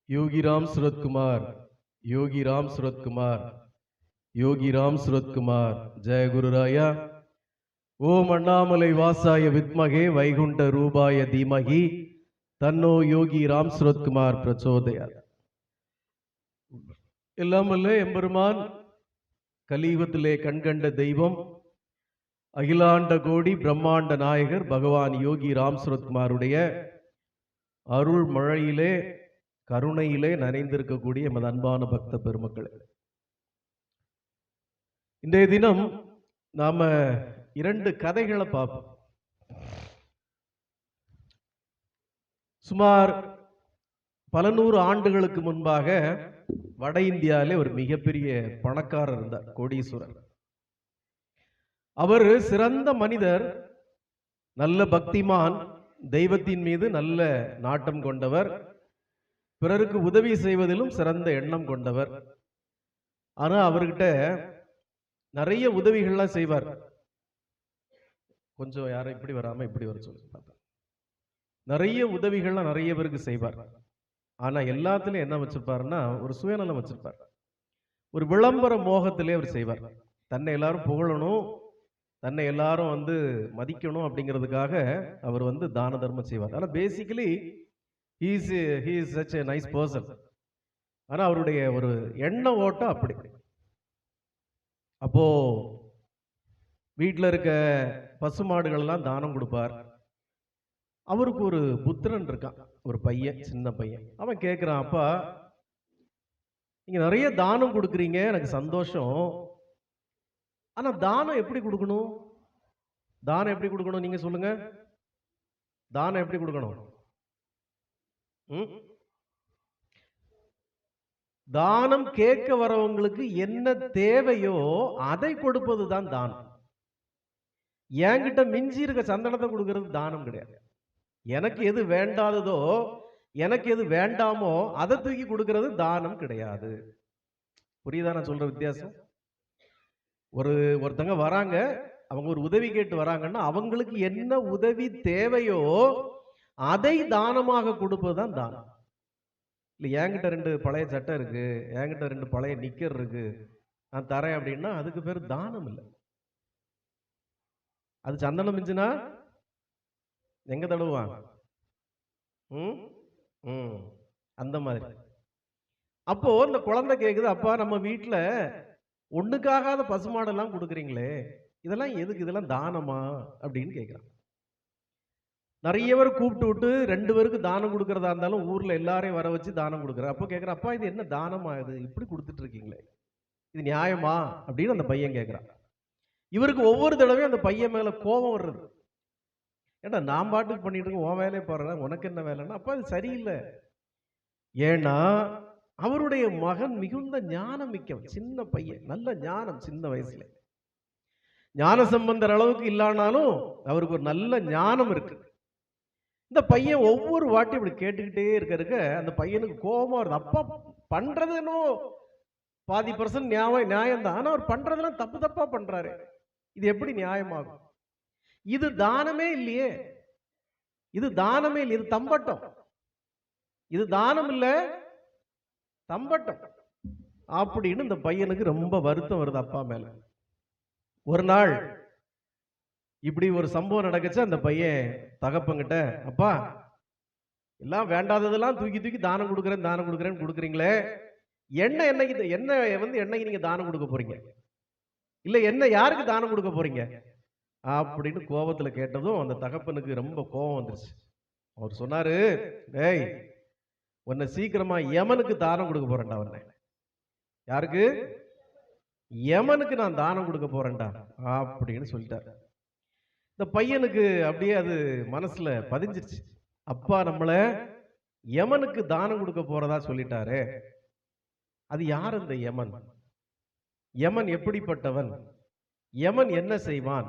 योगीराम सूरत कुमार, योगीराम सूरत कुमार, योगीराम सूरत कुमार, जय गुरुराया। ओम अण्णामलै वासाय विद्महे वैकुंठ रूपाय धीमहि तन्नो योगी राम सूरत कुमार प्रचोदयात्. எல்லாம் வல்ல எம்பெருமான் கலியுகத்திலே கண்கண்ட தெய்வம் அகிலாண்ட கோடி பிரம்மாண்ட நாயகர் பகவான் யோகி ராம் சுரத்குமாருடைய அருள் மழையிலே கருணையிலே நனைந்திருக்கக்கூடிய எமது அன்பான பக்த பெருமக்களே, இன்றைய தினம் நாம 2 கதைகளை பார்ப்போம். சுமார் பல நூறு ஆண்டுகளுக்கு முன்பாக வட இந்தியாவிலே ஒரு மிகப்பெரிய பணக்காரர் இருந்தார், கோடீஸ்வரர். அவர் சிறந்த மனிதர், நல்ல பக்திமான், தெய்வத்தின் மீது நல்ல நாட்டம் கொண்டவர், பிறருக்கு உதவி செய்வதிலும் சிறந்த எண்ணம் கொண்டவர். ஆனா அவர்கிட்ட நிறைய உதவிகள்லாம் செய்வார். கொஞ்சம் யாரும் இப்படி வராம இப்படி வர சொல்லி நிறைய உதவிகள்லாம் நிறைய பேருக்கு செய்வார். ஆனா எல்லாத்துலயும் என்ன வச்சிருப்பாருன்னா ஒரு சுயநலம் வச்சிருப்பார். ஒரு விளம்பர மோகத்திலே அவர் செய்வார். தன்னை எல்லாரும் புகழணும், தன்னை எல்லாரும் மதிக்கணும் அப்படிங்கிறதுக்காக அவர் தான தர்மம் செய்வார். ஆனா basically he is such a nice person. ஆனா அவருடைய ஒரு எண்ண ஓட்டம் அப்படி. அப்போ வீட்டில் இருக்க பசுமாடுகள் எல்லாம் தானம் கொடுப்பார். அவருக்கு ஒரு புத்திரன் இருக்கான், ஒரு பையன், சின்ன பையன். அவன் கேட்கிறான், அப்பா நீங்க நிறைய தானம் கொடுக்குறீங்க, எனக்கு சந்தோஷம். ஆனா தானம் எப்படி கொடுக்கணும்? தானம் எப்படி கொடுக்கணும் நீங்க சொல்லுங்க. தானம் எப்படி கொடுக்கணும்? தானம் கேட்க வரவங்களுக்கு என்ன தேவையோ அதை கொடுப்பது தான் தானம். என்கிட்ட மிஞ்சி இருக்க சந்தனத்தை கொடுக்கறது தானம் கிடையாது. எனக்கு எது வேண்டாததோ, எனக்கு எது வேண்டாமோ அதை தூக்கி கொடுக்கறது தானம் கிடையாது. புரியுதா நான் சொல்ற வித்தியாசம்? ஒருத்தங்க வராங்க, அவங்க ஒரு உதவி கேட்டு வராங்கன்னா அவங்களுக்கு என்ன உதவி தேவையோ அதை தானமாக கொடுப்பதுதான் தானம். இல்லை என்கிட்ட 2 பழைய சட்டை இருக்கு, என்கிட்ட 2 பழைய நிக்கர் இருக்கு, நான் தரேன் அப்படின்னா அதுக்கு பேர் தானம் இல்லை. அது சந்தனம் மிஞ்சுனா எங்க தடுவாங்க? அந்த மாதிரி. அப்போ இந்த குழந்தை கேக்குது, அப்பா நம்ம வீட்டுல ஒண்ணுக்காகாத பசுமாடெல்லாம் கொடுக்குறீங்களே, இதெல்லாம் எதுக்கு? இதெல்லாம் தானமா அப்படின்னு கேட்கிறான். நிறைய பேர் கூப்பிட்டு விட்டு 2 பேருக்கு தானம் கொடுக்கறதா இருந்தாலும் ஊர்ல எல்லாரையும் வர வச்சு தானம் கொடுக்குற. அப்போ கேட்குற, அப்பா இது என்ன தானமா, இது இப்படி கொடுத்துட்டு இருக்கீங்களே, இது நியாயமா அப்படின்னு அந்த பையன் கேட்கிறான். இவருக்கு ஒவ்வொரு தடவையும் அந்த பையன் மேல கோபம் வர்றது. ஏன்னா நான் பாட்டுக்கு பண்ணிட்டு இருக்கேன், உன் வேலையை பாடுறேன், உனக்கு என்ன வேலைன்னா அப்பா அது சரியில்லை. ஏன்னா அவருடைய மகன் மிகுந்த ஞானம் மிக்கவன், சின்ன பையன், நல்ல ஞானம், சின்ன வயசுல ஞான சம்பந்தர் அளவுக்கு இல்லானாலும் அவருக்கு ஒரு நல்ல ஞானம் இருக்கு. இந்த பையன் ஒவ்வொரு வாட்டி இப்படி கேட்டுக்கிட்டே இருக்க அந்த பையனுக்கு கோபமா வருது. அப்பா பண்றது என்னோ 50% நியாயம் தான், ஆனா அவர் பண்றதெல்லாம் தப்பு தப்பா பண்றாரு, இது எப்படி நியாயமாகும்? இது தானமே இல்லையே, இது தானமே இல்லை, இது தம்பட்டம், இது தானம் இல்ல, தம்பட்டம் அப்படின்னு இந்த பையனுக்கு ரொம்ப வருத்தம் வருது அப்பா மேல. ஒரு நாள் இப்படி ஒரு சம்பவம் நடக்குச்சு. அந்த பையன் தகப்பங்கிட்ட, அப்பா எல்லாம் வேண்டாததெல்லாம் தூக்கி தூக்கி தானம் கொடுக்குறேன்னு கொடுக்குறீங்களே, என்னைக்கு நீங்க தானம் கொடுக்க போறீங்க? இல்ல என்ன யாருக்கு தானம் கொடுக்க போறீங்க அப்படின்னு கோபத்துல கேட்டதும் அந்த தகப்பனுக்கு ரொம்ப கோபம் வந்துருச்சு. அவர் சொன்னாரு, டேய் உன்னை சீக்கிரமா யமனுக்கு தானம் கொடுக்க போறேன்டா. உன்னை யாருக்கு? யமனுக்கு நான் தானம் கொடுக்க போறேன்டா அப்படின்னு சொல்லிட்டாரு. இந்த பையனுக்கு அப்படியே அது மனசுல பதிஞ்சிருச்சு. அப்பா நம்மள யமனுக்கு தானம் கொடுக்க போறதா சொல்லிட்டாரு. அது யார் அந்த யமன்? யமன் எப்படிப்பட்டவன்? யமன் என்ன செய்வான்?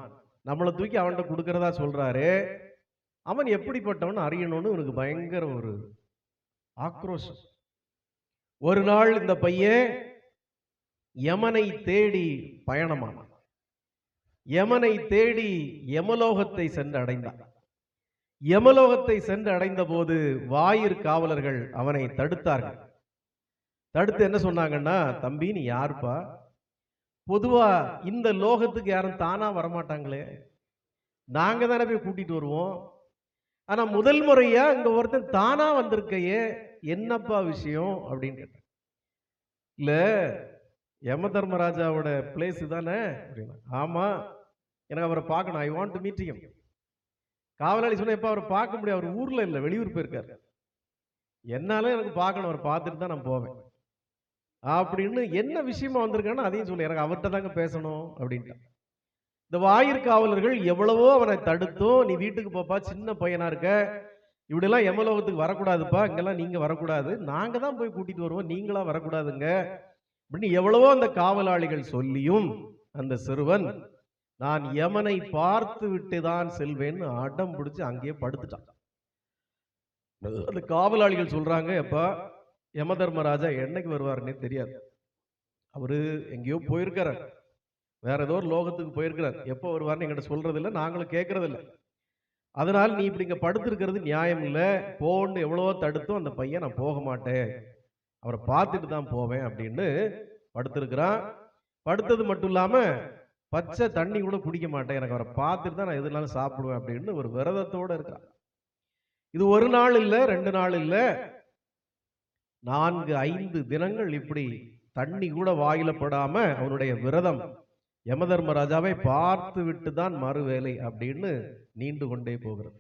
நம்மளை தூக்கி அவன்கிட்ட கொடுக்கறதா சொல்றாரு. அவன் எப்படிப்பட்டவன் அறியணும்னு இவனுக்கு பயங்கர ஒரு ஆக்ரோஷம். ஒரு நாள் இந்த பையன் யமனை தேடி பயணமானான். யமனை தேடி யமலோகத்தை சென்று அடைந்தான். யமலோகத்தை சென்று அடைந்த போது வாயிற் காவலர்கள் அவனை தடுத்தார்கள். தடுத்து என்ன சொன்னாங்கன்னா, தம்பி நீ யாருப்பா? பொதுவா இந்த லோகத்துக்கு யாரும் தானா வரமாட்டாங்களே, நாங்க தானே போய் கூட்டிட்டு வருவோம். ஆனா முதல் முறையா இங்க ஒருத்தன் தானா வந்திருக்கையே, என்னப்பா விஷயம் அப்படின்னு கேட்டேன். இல்ல யம தர்மராஜாவோட பிளேஸ் தானே அப்படின்னா. ஆமா, எனக்கு அவரை பார்க்கணும். I want to meet him. காவலாளி சொன்ன, எப்ப அவரை பார்க்க முடியும், அவர் ஊர்ல இல்ல, வெளியூர் போயிருக்காரு. என்னால எனக்கு பார்க்கணும், அவரை பார்த்துட்டு தான் நான் போவேன் அப்படின்னு. என்ன விஷயமா வந்திருக்கான்னு அதையும் சொல்லு, எனக்கு அவர்கிட்ட தாங்க பேசணும் அப்படின்ட்டு. இந்த வாயிற்காவலர்கள் எவ்வளவோ அவனை தடுத்தோம், நீ வீட்டுக்கு போப்பா, சின்ன பையனா இருக்க, இப்படிலாம் யமலோகத்துக்கு வரக்கூடாதுப்பா, இங்கெல்லாம் நீங்க வரக்கூடாது, நாங்க தான் போய் கூட்டிட்டு வருவோம், நீங்களா வரக்கூடாதுங்க அப்படின்னு எவ்வளவோ அந்த காவலாளிகள் சொல்லியும் அந்த சிறுவன் நான் யமனை பார்த்து விட்டு தான் செல்வேன்னு அடம் பிடிச்சு அங்கேயே படுத்துட்டான். அந்த காவலாளிகள் சொல்றாங்க, எப்பா யம தர்மராஜா என்னைக்கு வருவாருன்னே தெரியாது, அவரு எங்கேயோ போயிருக்காரு, வேற ஏதோ ஒரு லோகத்துக்கு போயிருக்கிறார், எப்போ வருவார்னு எங்கிட்ட சொல்றது இல்லை, நாங்களும் கேட்கறது இல்லை, அதனால் நீ இப்படி இங்க படுத்திருக்கிறது நியாயம் இல்லை, போன்னு எவ்வளவோ தடுத்தும் அந்த பையன் நான் போக மாட்டேன், அவரை பார்த்துட்டு தான் போவேன் அப்படின்னு படுத்திருக்கிறான். படுத்தது மட்டும் இல்லாம பச்சை தண்ணி கூட குடிக்க மாட்டேன், எனக்கு அவரை பார்த்துட்டு தான் நான் எதுனாலும் சாப்பிடுவேன் அப்படின்னு ஒரு விரதத்தோட இருக்கிறான். இது ஒரு நாள் இல்ல, 2 நாள் இல்ல, 4-5 தினங்கள் இப்படி தண்ணி கூட வாயில படாம அவனுடைய விரதம் யம தர்மராஜாவை பார்த்து விட்டு தான் மறுவேலை அப்படின்னு நீண்டு கொண்டே போகிறது.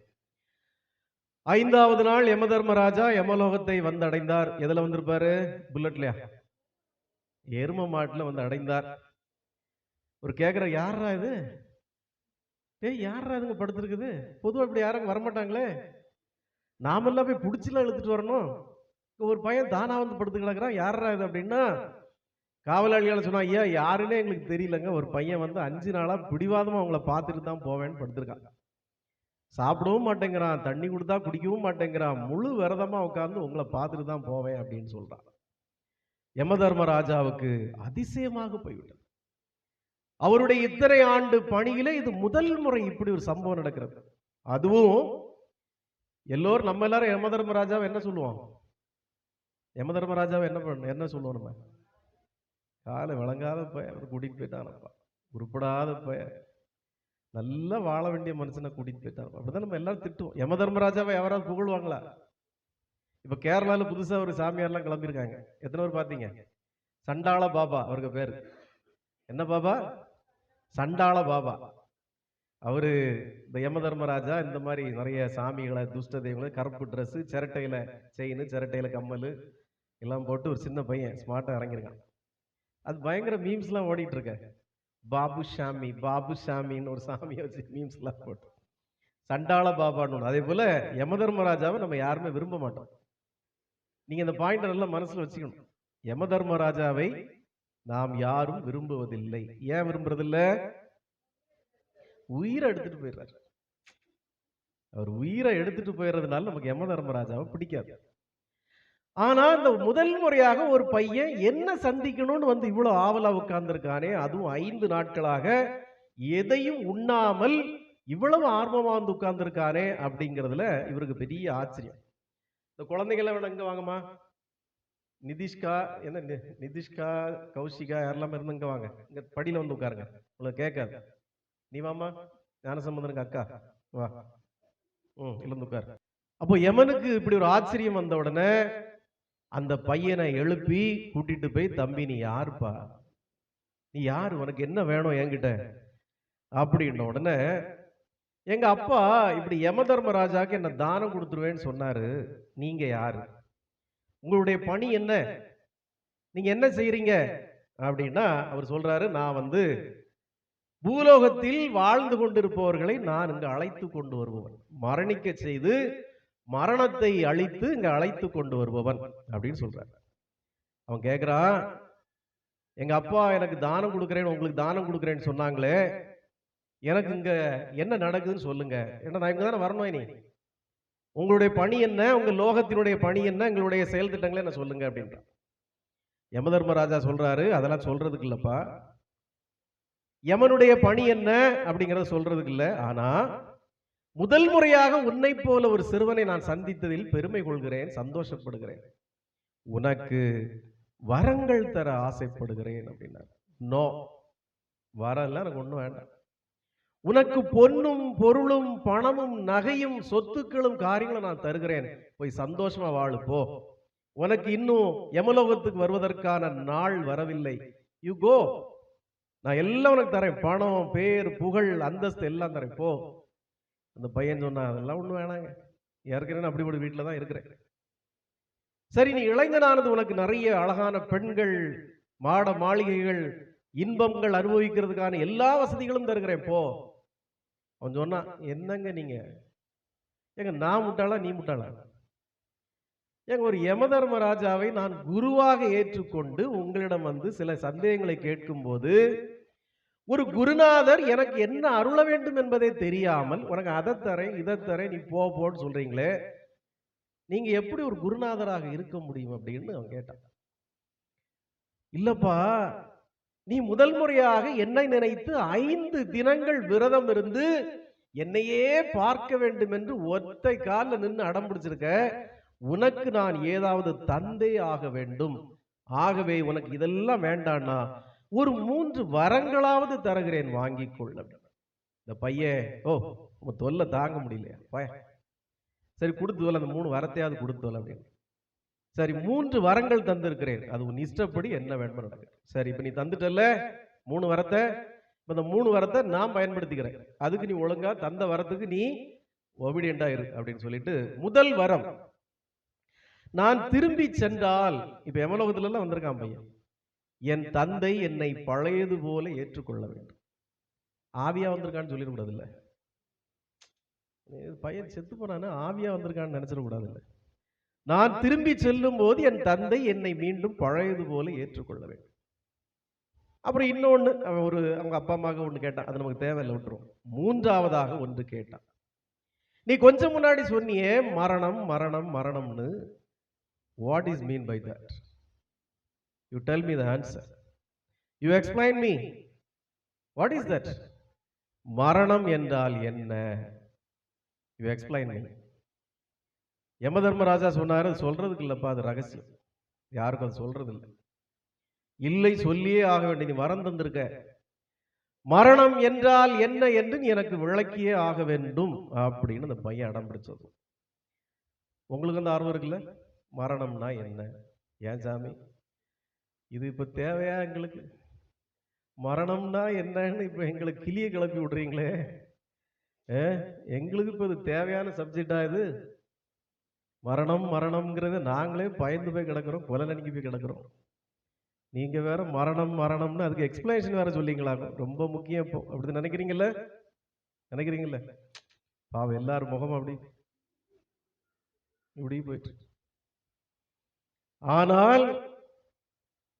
5வது நாள் யம தர்மராஜா யமலோகத்தை வந்து அடைந்தார். எதுல வந்திருப்பாரு? புல்லட்லயா? எரும மாட்டுல வந்து அடைந்தார். ஒரு கேக்குற, யாரா இது? யாரா இதுங்க படுத்திருக்குது? பொதுவா இப்படி யாரும் வரமாட்டாங்களே, நாமெல்லாம் போய் புடிச்சுலாம் இழுத்துட்டு வரணும், ஒரு பையன் தானா வந்து படுத்து கிடக்குறான், யாரா இது அப்படின்னா காவலாளியால சொன்னா, ஐயா யாருன்னே எங்களுக்கு தெரியலங்க, ஒரு பையன் வந்து 5 நாளா பிடிவாதமா அவங்கள பார்த்துட்டு தான் போவேன்னு படுத்திருக்கான், சாப்பிடவும் மாட்டேங்கிறான், தண்ணி கொடுத்தா குடிக்கவும் மாட்டேங்கிறான், முழு விரதமா உட்கார்ந்து உங்களை பார்த்துட்டு தான் போவேன் அப்படின்னு சொல்றான். யம தர்மராஜாவுக்கு அதிசயமாக போய்விட்டது. அவருடைய இத்தனை ஆண்டு பணியில இது முதல் முறை இப்படி ஒரு சம்பவம் நடக்கிறது. அதுவும் எல்லோரும், நம்ம எல்லாரும் யம தர்மராஜாவை என்ன சொல்லுவோம்? யம தர்மராஜாவை என்ன சொல்லுவோம்? நம்ம காலை விளங்காத பையன், அவர் கூட்டிட்டு போயிட்டானப்பா, உருப்படாத பையன், நல்லா வாழ வேண்டிய மனுஷனை கூட்டிட்டு போயிட்டான், அப்படிதான் நம்ம எல்லாரும் திட்டுவோம். யம தர்மராஜாவை யாராவது புகழ்வாங்களா? இப்ப கேரளால புதுசா ஒரு சாமியார்லாம் கிளம்பியிருக்காங்க, எத்தனை பேர் பாத்தீங்க? சண்டாள பாபா அவருக்கு பேரு. என்ன பாபா? சண்டாள பாபா. அவரு இந்த யம தர்மராஜா இந்த மாதிரி நிறைய சாமிகளை, துஷ்ட தெய்வங்களை, கருப்பு ட்ரெஸ், சிரட்டையில செயின், சிரட்டையில கம்மல் எல்லாம் போட்டு ஒரு சின்ன பையன் ஸ்மார்ட்டா இறங்கியிருக்கான். அது பயங்கர மீம்ஸ் எல்லாம் ஓடிட்டு இருக்க. பாபு சாமி, பாபு சாமின்னு ஒரு சாமியை வச்சு மீம்ஸ் எல்லாம் போட்டு சண்டாள பாபான்னு. அதே போல யம தர்மராஜாவை நம்ம யாருமே விரும்ப மாட்டோம். நீங்க இந்த பாயிண்ட் நல்லா மனசுல வச்சுக்கணும். யம தர்மராஜாவை நாம் யாரும் விரும்புவதில்லை. ஏன் விரும்புறதில்லை? உயிரை எடுத்துட்டு போயிடுறாரு. அவர் உயிரை எடுத்துட்டு போயிடுறதுனால நமக்கு யம தர்மராஜாவை பிடிக்காது. ஆனா இந்த முதல் முறையாக ஒரு பையன் என்ன சந்திக்கணும்னு வந்து இவ்வளவு ஆவலா உட்கார்ந்துருக்கானே, அதுவும் 5 நாட்களாக எதையும் உண்ணாமல் இவ்வளவு ஆர்வமா வந்து உட்கார்ந்துருக்கானே அப்படிங்கிறதுல இவருக்கு பெரிய ஆச்சரியம். இந்த குழந்தைகளை வேணா இங்க வாங்கம்மா, நிதிஷ்கா, என்ன நிதிஷ்கா, கௌஷிகா யாரெல்லாம் இருந்து இங்க வாங்க, இங்க படியில வந்து உட்காருங்க, உங்களுக்கு கேட்காது. நீ வாமா, ஞானசம்பந்தனுக்கு அக்கா வா, இருந்து உட்காரு. அப்போ யமனுக்கு இப்படி ஒரு ஆச்சரியம் வந்த உடனே அந்த பையனை எழுப்பி கூட்டிட்டு போய், தம்பி நீ யாருப்பா, நீ யாரு, உனக்கு என்ன வேணும் என்கிட்ட அப்படின்ன உடனே, எங்க அப்பா இப்படி யம தர்மராஜாக்கு என்ன தானம் கொடுத்துருவேன்னு சொன்னாரு, நீங்க யாரு, உங்களுடைய பணி என்ன, நீங்க என்ன செய்யறீங்க அப்படின்னா அவர் சொல்றாரு, நான் வந்து பூலோகத்தில் வாழ்ந்து கொண்டிருப்பவர்களை நான் இங்கு அழைத்து கொண்டு வருபவன், மரணிக்க செய்து மரணத்தை அழித்து இங்க அழைத்து கொண்டு வருபவன் அப்படின்னு சொல்றாரு. அவன் கேட்கிறான், எங்க அப்பா எனக்கு தானம் கொடுக்குறேன்னு, உங்களுக்கு தானம் கொடுக்குறேன்னு சொன்னாங்களே, எனக்கு இங்க என்ன நடக்குதுன்னு சொல்லுங்க, ஏன்னா நான் இங்க தானே வரணும், இனி உங்களுடைய பணி என்ன, உங்க லோகத்தினுடைய பணி என்ன, எங்களுடைய செயல் திட்டங்களை என்ன சொல்லுங்க அப்படின்றான். யம தர்மராஜா சொல்றாரு, அதெல்லாம் சொல்றதுக்கு இல்லப்பா, யமனுடைய பணி என்ன அப்படிங்கறத சொல்றதுக்கு இல்ல, ஆனா முதல் முறையாக உன்னை போல ஒரு சிறுவனை நான் சந்தித்ததில் பெருமை கொள்கிறேன், சந்தோஷப்படுகிறேன். உனக்கு வரங்கள் தர ஆசைப்படுகிறேன் அப்படின்னாரு. நோ, வரல, எனக்கு ஒண்ணும் வேண்டாம். உனக்கு பொன்னும் பொருளும் பணமும் நகையும் சொத்துக்களும் காரியங்களும் நான் தருகிறேன், போய் சந்தோஷமா வாழு போ. உனக்கு இன்னும் யமலோகத்துக்கு வருவதற்கான நாள் வரவில்லை. யூ கோ, நான் எல்லாம் உனக்கு தரேன், பணம், பேர், புகழ், அந்தஸ்து எல்லாம் தரேன், போ. அந்த பையன் சொன்னா, அதெல்லாம் ஒண்ணும் வேணாங்க, ஏற்கனவே அப்படிப்பட்ட வீட்டில் தான் இருக்கிறேன். சரி, நீ இளைஞனானது உனக்கு நிறைய அழகான பெண்கள், மாட மாளிகைகள், இன்பங்கள் அனுபவிக்கிறதுக்கான எல்லா வசதிகளும் தருகிறேன், போ. அவன் சொன்னா, என்னங்க நீங்க, ஏங்க நான் முட்டாளா நீ முட்டாளா? ஏங்க ஒரு யமதர்மராஜாவை நான் குருவாக ஏற்றுக்கொண்டு உங்களிடம் வந்து சில சந்தேகங்களை கேட்கும் போது ஒரு குருநாதர் எனக்கு என்ன அருள வேண்டும் என்பதை தெரியாமல் உனக்கு அதை தரேன் இதை தரேன் நீ போன்னு சொல்றீங்களே, நீங்க எப்படி ஒரு குருநாதராக இருக்க முடியும் அப்படின்னு அவன் கேட்டான். இல்லப்பா, நீ முதல் முறையாக என்னை நினைத்து 5 தினங்கள் விரதம் இருந்து என்னையே பார்க்க வேண்டும் என்று ஒற்றை காலில் நின்று அடம் பிடிச்சிருக்க. உனக்கு நான் ஏதாவது தந்தை ஆக வேண்டும். ஆகவே உனக்கு இதெல்லாம் வேண்டான்னா ஒரு 3 வரங்களாவது தருகிறேன், வாங்கிக்கொள்ள. இந்த பையன், ஓ உங்க தொல்லை தாங்க முடியலையா, சரி கொடுத்து அந்த 3 வரத்தையாவது கொடுத்து அப்படின்னு. சரி 3 வரங்கள் தந்திருக்கிறேன், அது உன் இஷ்டப்படி என்ன வேண்டும் நடக்கு. சரி, இப்ப நீ தந்துட்டல 3 வரத்தை, இந்த 3 வரத்தை நான் பயன்படுத்திக்கிறேன், அதுக்கு நீ ஒழுங்கா தந்த வரத்துக்கு நீ ஒபீடியண்டா இரு அப்படின்னு சொல்லிட்டு, முதல் வரம், நான் திரும்பி சென்றால், இப்ப யமலோகத்துல எல்லாம் வந்திருக்கான் பையன், என் தந்தை என்னை பழையது போல ஏற்றுக்கொள்ள வேண்டும். ஆவியா வந்திருக்கான்னு சொல்லிடக்கூடாது இல்ல, பையன் செத்து போனான்னு ஆவியா வந்திருக்கான்னு நினைச்சிடக்கூடாது இல்ல. நான் திரும்பி செல்லும் போது என் தந்தை என்னை மீண்டும் பழையது போல ஏற்றுக்கொள்ள வேண்டும். அப்புறம் இன்னொன்னு, அவங்க அப்பா அம்மாவுக்கு ஒன்று கேட்டான், அது நமக்கு தேவையில்லை, விட்டுரும். 3ஆவதாக ஒன்று கேட்டான், நீ கொஞ்சம் முன்னாடி சொன்னியே மரணம் மரணம் மரணம்னு, what is mean by that? You tell me the answer. You explain me. What is that? மரணம் என்றால் என்ன? You explain me. யமதர்மராஜா சொன்னாரு, சொல்றதுக்கு இல்லப்பா, அது ரகசியம், யாருக்கும் அது சொல்றது இல்லை. இல்லை, சொல்லியே ஆக வேண்டிய, நீ வரம் தந்திருக்க, மரணம் என்றால் என்ன என்று நீ எனக்கு விளக்கியே ஆக வேண்டும் அப்படின்னு அந்த பையன் அடம் பிடிச்சது. உங்களுக்கு அந்த ஆர்வம் இருக்குல்ல, மரணம்னா என்ன? ஏன் சாமி இது இப்ப தேவையா எங்களுக்கு? மரணம்னா என்னன்னு இப்ப எங்களுக்கு கிளிய கிளப்பி விடுறீங்களே, எங்களுக்கு இப்ப இது தேவையான சப்ஜெக்டா இது? மரணம் மரணம்ங்கிறது நாங்களே பயந்து போய் கிடக்கிறோம், கொலை நடுங்கி போய் கிடக்கிறோம். நீங்க வேற மரணம் மரணம்னு அதுக்கு எக்ஸ்பிளனேஷன் வேற சொல்லிங்களா? ரொம்ப முக்கியம் இப்போ, அப்படி நினைக்கிறீங்கல்ல? பாவம், எல்லாரும் முகம் அப்படி இப்படி போயிட்டு. ஆனால்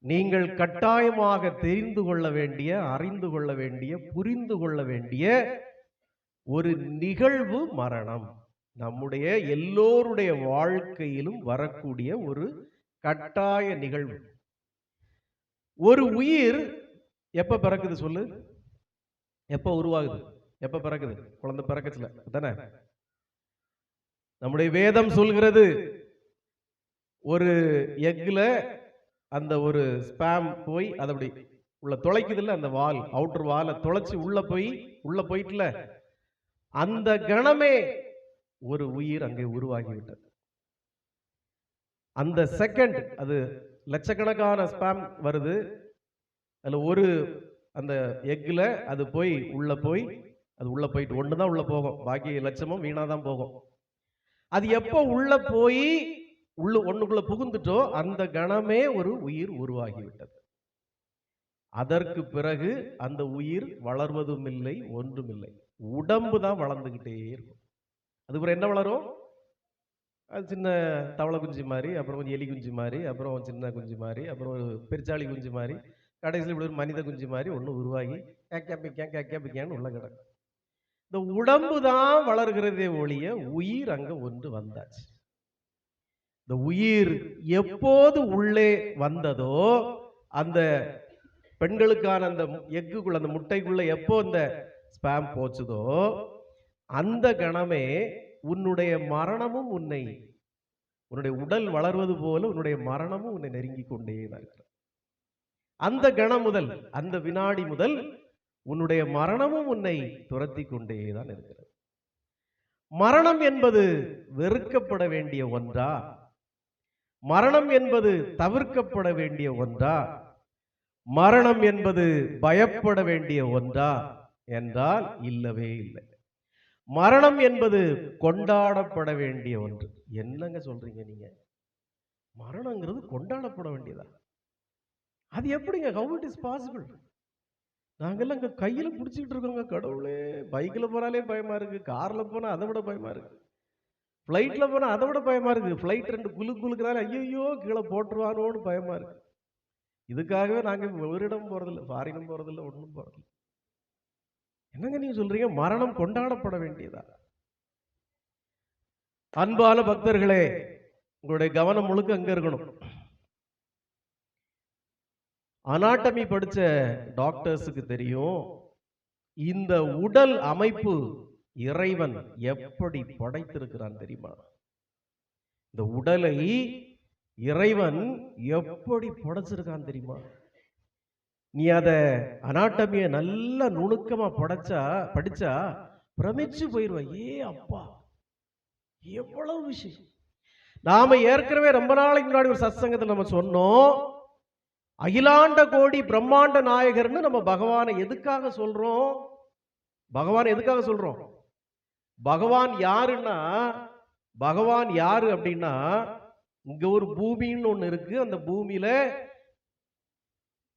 நீங்கள் கட்டாயமாக தெரிந்து கொள்ள வேண்டிய, அறிந்து கொள்ள வேண்டிய, புரிந்து கொள்ள வேண்டிய ஒரு நிகழ்வு மரணம். நம்முடைய எல்லோருடைய வாழ்க்கையிலும் வரக்கூடிய ஒரு கட்டாய நிகழ்வு. ஒரு உயிர் எப்ப பிறக்குது சொல்லு? எப்ப உருவாகுது? எப்ப பிறக்குது? குழந்தை பிறக்கச்சுல தானே? நம்முடைய வேதம் சொல்கிறது, ஒரு எக்ல அந்த ஒரு ஸ்பாம் போய் அதை அப்படி உள்ள தொலைக்குது இல்ல, அந்த வால், அவுட்டர் வாலை தொலைச்சு உள்ள போயிட்டுல, அந்த கணமே ஒரு உயிர் அங்கே உருவாகிவிட்டது. அந்த செகண்ட், அது லட்சக்கணக்கான ஸ்பாம் வருது, அதுல ஒரு அந்த எக்ல அது உள்ள போயிட்டு ஒண்ணுதான் உள்ள போகும், பாக்கி லட்சமும் வீணாதான் போகும். அது எப்போ உள்ள போய் ஒண்ணுக்குள்ள புகுந்துட்டோ அந்த கணமே ஒரு உயிர் உருவாகிவிட்டது. அதற்கு பிறகு அந்த உயிர் வளர்வதும் இல்லை, ஒன்றும் இல்லை, உடம்பு தான் வளர்ந்துகிட்டே இருக்கும். அதுக்கப்புறம் என்ன வளரும்? அது சின்ன தவளை குஞ்சு மாதிரி, அப்புறம் கொஞ்சம் எலி குஞ்சு மாதிரி, அப்புறம் சின்ன குஞ்சு மாதிரி, அப்புறம் ஒரு பெருச்சாளி குஞ்சு மாதிரி, கடைசியில் இப்படி ஒரு மனித குஞ்சு மாதிரி ஒன்று உருவாகி கேப்பிக்கான்னு உள்ள கிடக்கும். இந்த உடம்பு தான் வளர்கிறதே ஒழிய உயிர் அங்க ஒன்று வந்தாச்சு. இந்த உயிர் எப்போது உள்ளே வந்ததோ, அந்த பெண்களுக்கான அந்த எக்குக்குள்ள, அந்த முட்டைக்குள்ள எப்போ இந்த ஸ்பாம் போச்சுதோ, அந்த கணமே உன்னுடைய மரணமும் உன்னை உன்னுடைய உடல் வளர்வது போல உன்னுடைய மரணமும் உன்னை நெருங்கி கொண்டே தான் இருக்கிறது. அந்த கணம் முதல், அந்த வினாடி முதல் உன்னுடைய மரணமும் உன்னை துரத்தி கொண்டே தான் இருக்கிறது. மரணம் என்பது வெறுக்கப்பட வேண்டிய ஒன்றா? மரணம் என்பது தவிர்க்கப்பட வேண்டிய ஒன்றா? மரணம் என்பது பயப்பட வேண்டிய ஒன்றா என்றால் இல்லவே இல்லை. மரணம் என்பது கொண்டாடப்பட வேண்டிய ஒன்று. என்னங்க சொல்றீங்க நீங்க? மரணங்கிறது கொண்டாடப்பட வேண்டியதா? அது எப்படிங்க? How it is possible? நாங்கெல்லாம் இங்க கையில பிடிச்சிட்டு இருக்கோங்க. கடவுளே, பைக்ல போனாலே பயமா இருக்கு, கார்ல போனா அதை விட பயமா இருக்கு, பிளைட்ல போனா அதை விட பயமா இருக்கு. பிளைட் 2 குலுக்குனால ஐயோ கீழே போட்டுருவானோன்னு பயமா இருக்கு. இதுக்காகவே நாங்க ஒரு இடம் போறதில்லை, ஃபாரினும் போறதில்லை, ஒன்றும் போறதில்லை. என்னங்க நீங்க சொல்றீங்க மரணம் கொண்டாடப்பட வேண்டியதா? அன்பான பக்தர்களே, உங்களுடைய கவனம் முழுக்க அங்க இருக்கணும். அனாட்டமி படிச்ச டாக்டர்ஸுக்கு தெரியும், இந்த உடல் அமைப்பு இறைவன் எப்படி படைத்திருக்கிறான் தெரியுமா? இந்த உடலை இறைவன் எப்படி படைச்சிருக்கான் தெரியுமா? நீ அத அனாட்டமிய நல்ல நுணுக்கமா படிச்சா பிரமிச்சு போயிருவ. ஏ அப்பா, எவ்வளவு விஷயம்! நாம ஏற்கனவே ரொம்ப நாளைக்கு முன்னாடி ஒரு சத்சங்கத்தில் நம்ம சொன்னோம், அகிலாண்ட கோடி பிரம்மாண்ட நாயகர்னு நம்ம பகவானை எதுக்காக சொல்றோம்? பகவான் எதுக்காக சொல்றோம்? பகவான் யாருன்னா, பகவான் யாரு அப்படின்னா, இங்க ஒரு பூமின்னு ஒண்ணு இருக்கு. அந்த பூமியில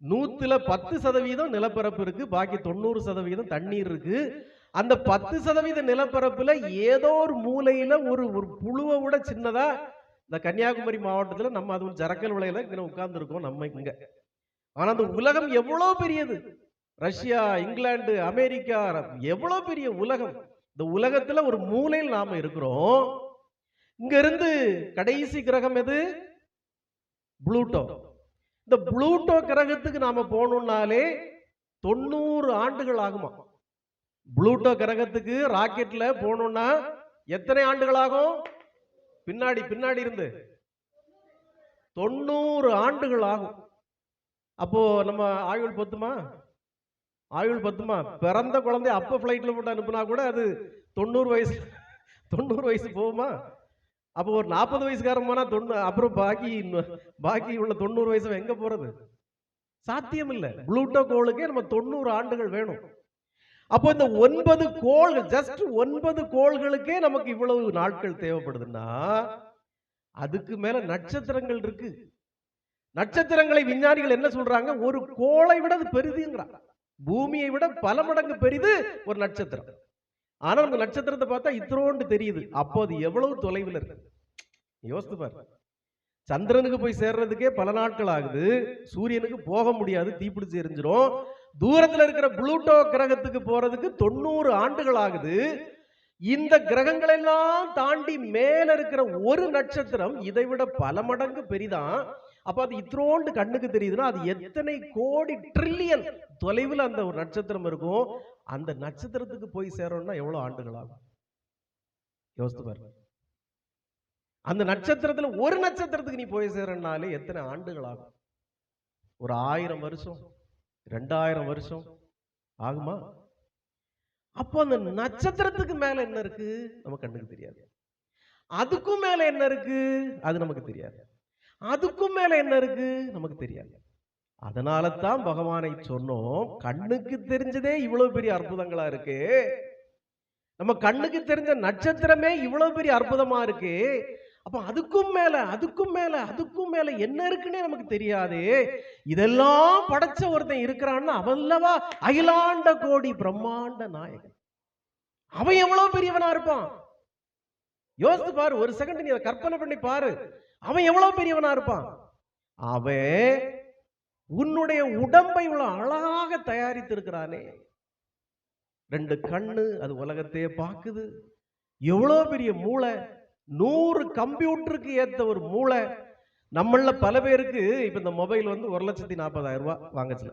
110% நிலப்பரப்பு இருக்கு, பாக்கி 90% தண்ணீர் இருக்கு. அந்த 10% நிலப்பரப்புல ஏதோ ஒரு மூலையில ஒரு புழுவை விட சின்னதா, இந்த கன்னியாகுமரி மாவட்டத்தில் நம்ம அது ஜரக்கல் விலையில இங்க உட்கார்ந்து இருக்கோம் நம்ம இங்க. ஆனா அந்த உலகம் எவ்வளவு பெரியது! ரஷ்யா, இங்கிலாந்து, அமெரிக்கா, எவ்வளவு பெரிய உலகம்! இந்த உலகத்துல ஒரு மூலையில் நாம இருக்கிறோம். இங்க இருந்து கடைசி கிரகம் எது? புளூட்டோ. இந்த புளூட்டோ கிரகத்துக்கு நாம போகணும்னாலே 90 ஆண்டுகள் ஆகுமா? புளூட்டோ கிரகத்துக்கு ராக்கெட்ல போகணும்னா எத்தனை ஆண்டுகள் ஆகும்? பின்னாடி இருந்து 90 ஆண்டுகள் ஆகும். அப்போ நம்ம ஆயுள் பத்துமா? ஆயுள் பத்துமா? பிறந்த குழந்தை அப்ப பிளைட்ல போட்டு அனுப்புனா கூட அது 90 வயசு போகுமா? அப்போ ஒரு 40 வயசுக்காரன் போனா அப்புறம் பாக்கி உள்ள 90 வயசு எங்க போறது? சாத்தியம் இல்லை. புளூட்டோ கோளுக்கே நம்ம 90 ஆண்டுகள் வேணும். அப்போ இந்த 9 கோள்கள், ஜஸ்ட் 9 கோள்களுக்கே நமக்கு இவ்வளவு நாட்கள் தேவைப்படுதுன்னா, அதுக்கு மேல நட்சத்திரங்கள் இருக்கு. நட்சத்திரங்களை விஞ்ஞானிகள் என்ன சொல்றாங்க? ஒரு கோளை விட அது பெரிதுங்கிறாங்க. பூமியை விட பல மடங்கு பெரிது ஒரு நட்சத்திரம். ஆனா நம்ம நட்சத்திரத்தை பார்த்தா இத்தரோண்டு தெரியுது. அப்போ அது எவ்வளவு தொலைவில் இருக்கு யோசித்து பாரு. சந்திரனுக்கு போய் சேர்றதுக்கே பல நாட்கள் ஆகுது, சூரியனுக்கு போக முடியாது, தீப்பிடிச்சு எரிஞ்சிரும். தூரத்தில் இருக்கிற புளூட்டோ கிரகத்துக்கு போறதுக்கு 90 ஆண்டுகள் ஆகுது. இந்த கிரகங்கள் எல்லாம் தாண்டி மேல இருக்கிற ஒரு நட்சத்திரம் இதை விட பல மடங்கு பெரிதான். அப்ப அது இத்தரோண்டு கண்ணுக்கு தெரியுதுன்னா அது எத்தனை கோடி ட்ரில்லியன் தொலைவில் அந்த ஒரு நட்சத்திரம் இருக்கும். அந்த நட்சத்திரத்துக்கு போய் சேரணும்னா எவ்வளவு ஆண்டுகள் ஆகும் யோசித்து பாருங்க. அந்த நட்சத்திரத்துல ஒரு நட்சத்திரத்துக்கு நீ போய் சேரனாலே எத்தனை ஆண்டுகள் ஆகும்? ஒரு 1000 வருஷம், 2000 வருஷம் ஆகுமா? அப்போ அந்த நட்சத்திரத்துக்கு மேல என்ன இருக்கு நம்ம கண்ணுக்கு தெரியாது. அதுக்கும் மேல என்ன இருக்கு அது நமக்கு தெரியாது. அதுக்கும் மேல என்ன இருக்கு நமக்கு தெரியாது. அதனால தான் பகவானை சொன்னோம், கண்ணுக்கு தெரிஞ்சதே இவ்வளவு பெரிய அற்புதங்களா இருக்கு, நம்ம கண்ணுக்கு தெரிஞ்ச நட்சத்திரமே இவ்வளவு பெரிய அற்புதமா இருக்கு. அப்ப அதுக்கும் மேல என்ன இருக்குன்னே நமக்கு தெரியாது. இதெல்லாம் படைச்ச ஒருத்தன் இருக்கிறான்னு அவன்லவா அகிலாண்ட கோடி பிரம்மாண்ட நாயகன். அவன் எவ்வளவு பெரியவனா இருப்பான் யோசித்து பாரு. ஒரு செகண்ட் நீ அதை கற்பனை பண்ணி பாரு. அவன் எவ்வளவு பெரியவனா இருப்பான். அவன் உன்னுடைய உடம்பை இவ்வளவு அழகாக தயாரித்து இருக்கிறானே. 2 கண்ணு, அது உலகத்தையே பார்க்குது. எவ்வளவு பெரிய மூளை, 100 கம்ப்யூட்டருக்கு ஏத்த ஒரு மூளை. நம்மள பல பேருக்கு இப்ப இந்த மொபைல் வந்து 1,40,000 ரூபாய் வாங்கச்சு.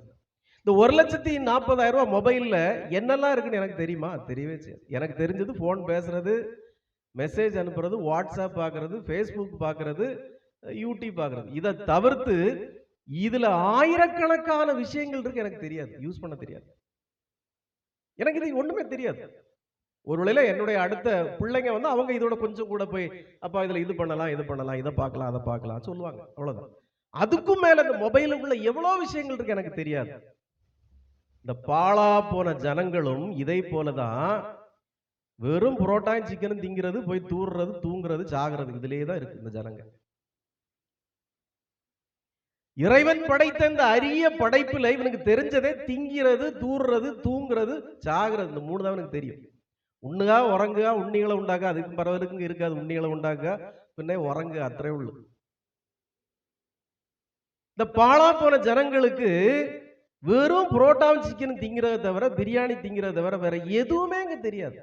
இந்த 1,40,000 ரூபாய் மொபைல்ல என்னெல்லாம் இருக்குன்னு எனக்கு தெரியுமா? தெரியவே செய்யாது. எனக்கு தெரிஞ்சது போன் பேசுறது, மெசேஜ் அனுப்புறது, வாட்ஸ்அப் பார்க்கறது, ஃபேஸ்புக் பார்க்கறது, யூடியூப் பார்க்கறது. இதை தவிர்த்து இதுல ஆயிரக்கணக்கான விஷயங்கள் இருக்கு, எனக்கு தெரியாது, யூஸ் பண்ண தெரியாது. எனக்கு இது ஒண்ணுமே தெரியாது. ஒருவேளை என்னுடைய அடுத்த பிள்ளைங்க வந்து அவங்க இதோட கொஞ்சம் கூட போய், அப்பா இதுல இது பண்ணலாம், இது பண்ணலாம், இதை பார்க்கலாம், அதை பார்க்கலாம் சொல்லுவாங்க, அவ்வளவுதான். அதுக்கும் மேல இந்த மொபைலுக்குள்ள எவ்வளவு விஷயங்கள் இருக்கு எனக்கு தெரியாது. இந்த பாழா போன ஜனங்களும் இதை போலதான் வெறும் புரோட்டான் சிக்கனும் திங்கிறது, போய் தூர்றது, தூங்குறது, சாகிறது, இதுலயே தான் இருக்கு இந்த ஜனங்க. இறைவன் படைத்த இந்த அரிய படைப்புல இவனுக்கு தெரிஞ்சதே திங்கிறது, தூர்றது, தூங்குறது, சாகிறது, இந்த மூணு தான் எனக்கு தெரியும். உண்ணுகா உறங்குகா உண்ணிகளை உண்டாக்க, அதுக்கு பரவலுக்கு இருக்காது. உண்ணிகளை உண்டாக்க பின்னே உறங்கு, அத்தனை உள்ளு. இந்த பாழா போன ஜனங்களுக்கு வெறும் புரோட்டாவும் சிக்கன் திங்கிறத தவிர, பிரியாணி திங்கிறத தவிர வேற எதுவுமே அங்க தெரியாது.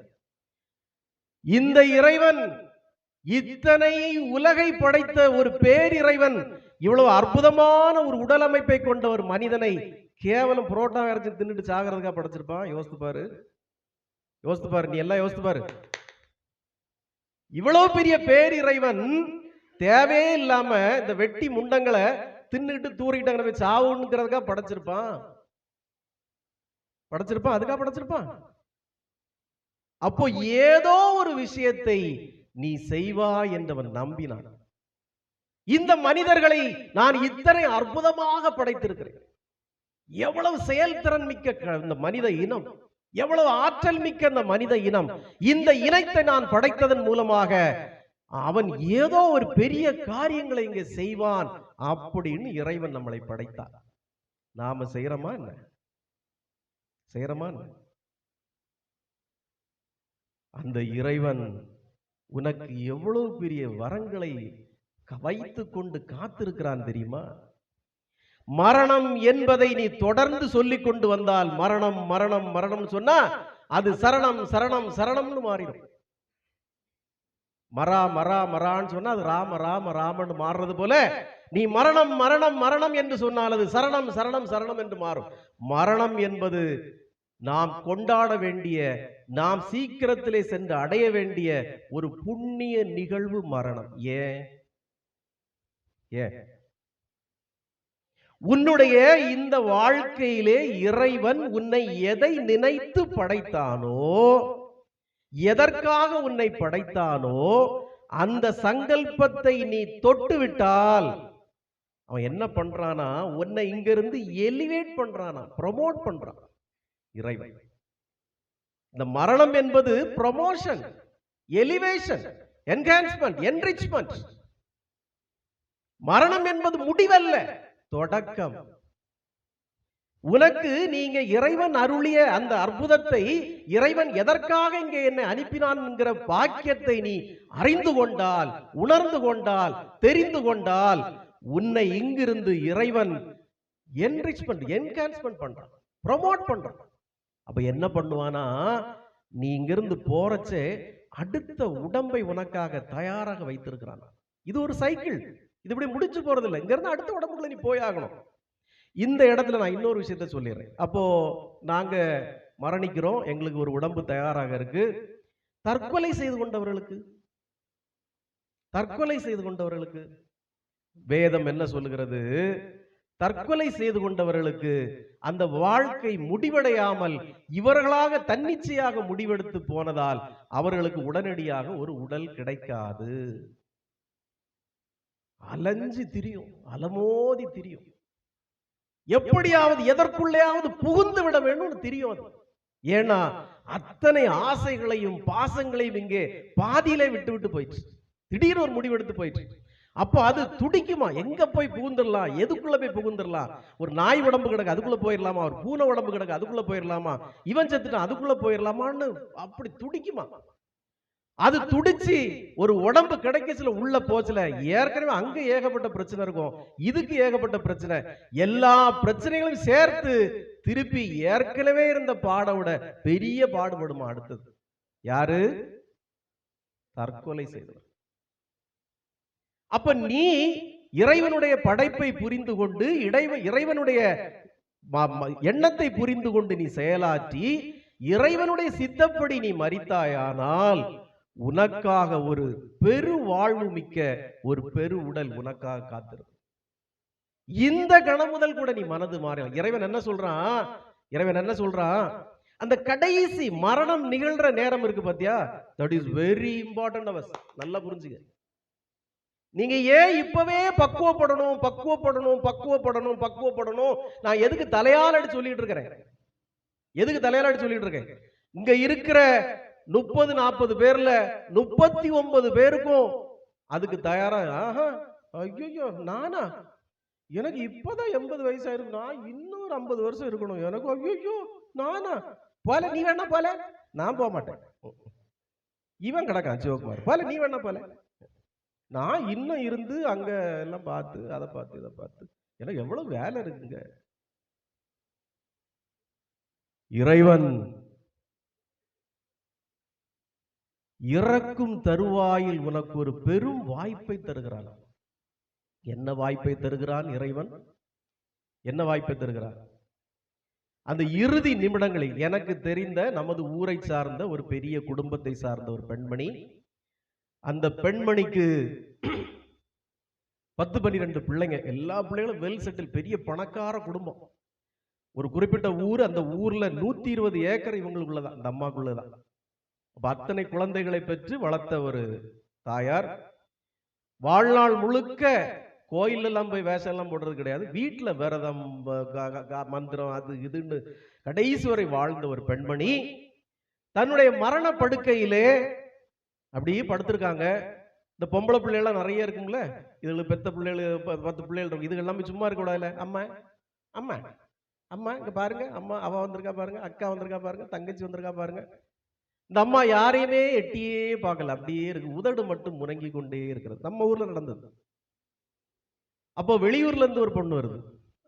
இந்த இறைவன், இத்தனை உலகை படைத்த ஒரு பேரிறைவன், இவ்வளவு அற்புதமான ஒரு உடல் அமைப்பை கொண்ட ஒரு மனிதனை கேவலம் புரோட்டா இறைச்சி தின்னுட்டு சாகிறதுக்காக படைச்சிருப்பான். யோசித்து பாரு, யோசித்து பாரு, நீ எல்லாம் யோசித்து பாரு. இவ்வளவு பெரிய பேரிறைவன் தேவையே இல்லாம இந்த வெட்டி முண்டங்களை தின்னுட்டு தூரிட்டாங்க சாவுங்கிறதுக்காக படைச்சிருப்பான். அதுக்காக படைச்சிருப்பான். அப்போ ஏதோ ஒரு விஷயத்தை நீ செய்வா என்றவன் நம்பினான். இந்த மனிதர்களை நான் இத்தனை அற்புதமாக படைத்திருக்கிறேன். எவ்வளவு செயல்திறன் மிக்க இந்த மனித இனம், எவ்வளவு ஆற்றல் மிக்க இந்த மனித இனம். இந்த இனத்தை நான் படைத்ததன் மூலமாக அவன் ஏதோ ஒரு பெரிய காரியங்களை இங்கே செய்வான் அப்படின்னு இறைவன் நம்மளை படைத்தார். நாம செய்யறோமா என்ன? செய்யறோமா என்ன? அந்த இறைவன் உனக்கு எவ்வளவு பெரிய வரங்களை வைத்துக் கொண்டு காத்திருக்கிறான் தெரியுமா? மரணம் என்பதை நீ தொடர்ந்து சொல்லிக் கொண்டு வந்தால், மரணம் மரணம் மரணம் சொன்னா அது சரணம் சரணம் சரணம்னு மாறிடும். மரா மரா மரான்னு சொன்னா அது ராம ராம ராமன்னு மாறுறது போல, நீ மரணம் மரணம் மரணம் என்று சொன்னால் அது சரணம் சரணம் சரணம் என்று மாறும். மரணம் என்பது நாம் கொண்டாட வேண்டிய, நாம் சீக்கிரத்திலே சென்று அடைய வேண்டிய ஒரு புண்ணிய நிகழ்வு மரணம். ஏன் ஏன் உன்னுடைய இந்த வாழ்க்கையிலே இறைவன் உன்னை எதை நினைத்து படைத்தானோ, எதற்காக உன்னை படைத்தானோ, அந்த சங்கல்பத்தை நீ தொட்டு விட்டால் அவன் என்ன பண்றானா, உன்னை இங்கிருந்து எலிவேட் பண்றானா, ப்ரமோட் பண்றான் இறைவன். இந்த மரணம் என்பது ப்ரமோஷன், எலிவேஷன், என்ஹான்ஸ்மெண்ட், என்ரிச்மெண்ட். மரணம் என்பது முடிவல்ல, தொடக்கம். உனக்கு நீங்க இறைவன் அருளிய அந்த அற்புதத்தை, இறைவன் எதற்காக இங்கே என்னை அனுப்பினான் என்கிற பாக்கியத்தை நீ அறிந்து கொண்டால், உணர்ந்து கொண்டால், தெரிந்து கொண்டால், உன்னை இங்கிருந்து இறைவன் என்ரிச்மெண்ட், என்ஹான்ஸ்மெண்ட் பண்றான், ப்ரமோட் பண்றான். அப்ப என்ன பண்ணுவானா, நீ இங்கிருந்து போறச்சே அடுத்த உடம்பை உனக்காக தயாராக வைத்திருக்கிறான். இது ஒரு சைக்கிள், இது இப்படி முடிச்சு போறதில்லை. இங்க இருந்து அடுத்த உடம்புக்குள்ள நீ போயாகணும். இந்த இடத்துல நான் இன்னொரு விஷயத்த சொல்லிடுறேன். அப்போ நாங்க மரணிக்கிறோம், எங்களுக்கு ஒரு உடம்பு தயாராக இருக்கு. தற்கொலை செய்து கொண்டவர்களுக்கு, தற்கொலை செய்து கொண்டவர்களுக்கு வேதம் என்ன சொல்லுகிறது? தற்கொலை செய்து கொண்டவர்களுக்கு அந்த வாழ்க்கை முடிவடையாமல் இவர்களாக தன்னிச்சையாக முடிவெடுத்து போனதால் அவர்களுக்கு உடனடியாக ஒரு உடல் கிடைக்காது. அலைஞ்சு திரியும், அலமோதி திரியும், எப்படியாவது எதற்குள்ளேயாவது புகுந்து விட வேண்டும் தெரியும். அது ஏன்னா அத்தனை ஆசைகளையும் பாசங்களையும் இங்கே பாதியிலே விட்டு விட்டு போயிடுச்சு. திடீர்னு ஒரு முடிவெடுத்து போயிடுச்சு. அப்போ அது துடிக்குமா, எங்க போய் புகுந்துடலாம், எதுக்குள்ள போய் புகுந்துடலாம்? ஒரு நாய் உடம்பு கிடக்கு, அதுக்குள்ள போயிடலாமா? ஒரு பூனை உடம்பு கிடக்கு, அதுக்குள்ள போயிடலாமா? இவன் செத்துட்டான், அதுக்குள்ள போயிடலாமான்னு அப்படி துடிக்குமா. அது துடிச்சு ஒரு உடம்பு கிடைக்கச்சுல, உள்ள போச்சுல, ஏற்கனவே அங்க ஏகப்பட்ட பிரச்சனை இருக்கும், இதுக்கு ஏகப்பட்ட பிரச்சனை, எல்லா பிரச்சனைகளையும் சேர்த்து திருப்பி ஏற்கனவே இருந்த பாட விட பெரிய பாடுபடுமா அடுத்தது. யாரு? தற்கொலை செய்தவர். அப்ப நீ இறைவனுடைய படைப்பை புரிந்து கொண்டு, இறைவனுடைய எண்ணத்தை புரிந்து கொண்டு நீ செயலாற்றி இறைவனுடைய சித்தப்படி நீ மரித்தாயானால் உனக்காக ஒரு பெரு வாழ்வு மிக்க ஒரு பெரு உடல் உனக்காக காத்திருக்கும். இந்த கணம் முதல் கூட நீ மனது மாறலாம். இறைவன் என்ன சொல்றான்? இறைவன் என்ன சொல்றான்? அந்த கடைசி மரணம் நிகழ்ற நேரம் இருக்கு பாத்தியா, that is very important hours. நல்லா புரிஞ்சுங்க. நீங்க ஏன் இப்பவே பக்குவப்படணும் பக்குவப்படணும் பக்குவப்படணும் பக்குவப்படணும்? நான் எதுக்கு தலையாலடி சொல்லிட்டு இருக்கிறேன்? எதுக்கு தலையாலடி சொல்லிட்டு இருக்கேன்? இங்க இருக்கிற 30-40 பேர்ல 39 பேருக்கும் அதுக்கு தயாரா, ஐயோ நானா, எனக்கு இப்பதான் 80 வயசாயிருக்கு, நான் இன்னொரு 50 வருஷம் இருக்கணும், எனக்கு ஐயோ நானா, போல நீ வேணா போல, நான் போக மாட்டேன். இவன் கிடக்கான் சிவகுமார், போல நீ வேணா போல, நான் இன்னும் இருந்து அங்க எல்லாம் பார்த்து அதை பார்த்து இதை பார்த்து எனக்கு எவ்வளவு வேலை இருக்குங்க. இறைவன் இறக்கும் தருவாயில் உனக்கு ஒரு பெரும் வாய்ப்பை தருகிறான். என்ன வாய்ப்பை தருகிறான் இறைவன்? என்ன வாய்ப்பை தருகிறான்? அந்த இறுதி நிமிடங்களில் எனக்கு தெரிந்த நமது ஊரை சார்ந்த ஒரு பெரிய குடும்பத்தை சார்ந்த ஒரு பெண்மணி, அந்த பெண்மணிக்கு 10-12 பிள்ளைங்க, எல்லா பிள்ளைகளும் வெல் செட்டில், பெரிய பணக்கார குடும்பம். ஒரு குறிப்பிட்ட ஊர், அந்த ஊர்ல 120 ஏக்கர் இவங்களுக்குள்ளதான், அந்த அம்மாக்குள்ளதான். அத்தனை குழந்தைகளை பெற்று வளர்த்த ஒரு தாயார். வாழ்நாள் முழுக்க கோயில் எல்லாம் போய் வேஷம் எல்லாம் போடுறது கிடையாது, வீட்டுல விரதம் மந்திரம் அது இதுன்னு கடைசி வரை வாழ்ந்த ஒரு பெண்மணி தன்னுடைய மரண படுக்கையிலே அப்படியே படுத்திருக்காங்க. இந்த பொம்பளை பிள்ளைகள் நிறைய இருக்குங்களே, இதுகளுக்கு பெத்த பிள்ளைகள் 10 பிள்ளைகள், இது எல்லாமே சும்மா இருக்க கூடாதுல. அம்மா அம்மா அம்மா இங்க பாருங்க, அம்மா அவ வந்திருக்கா பாருங்க, அக்கா வந்திருக்கா பாருங்க, தங்கச்சி வந்திருக்கா பாருங்க. இந்த அம்மா யாரையுமே எட்டியே பார்க்கல, அப்படியே இருக்கு, உதடு மட்டும் முறங்கி கொண்டே இருக்கிறது. நம்ம ஊர்ல நடந்தது. அப்போ வெளியூர்ல இருந்து ஒரு பொண்ணு வருது,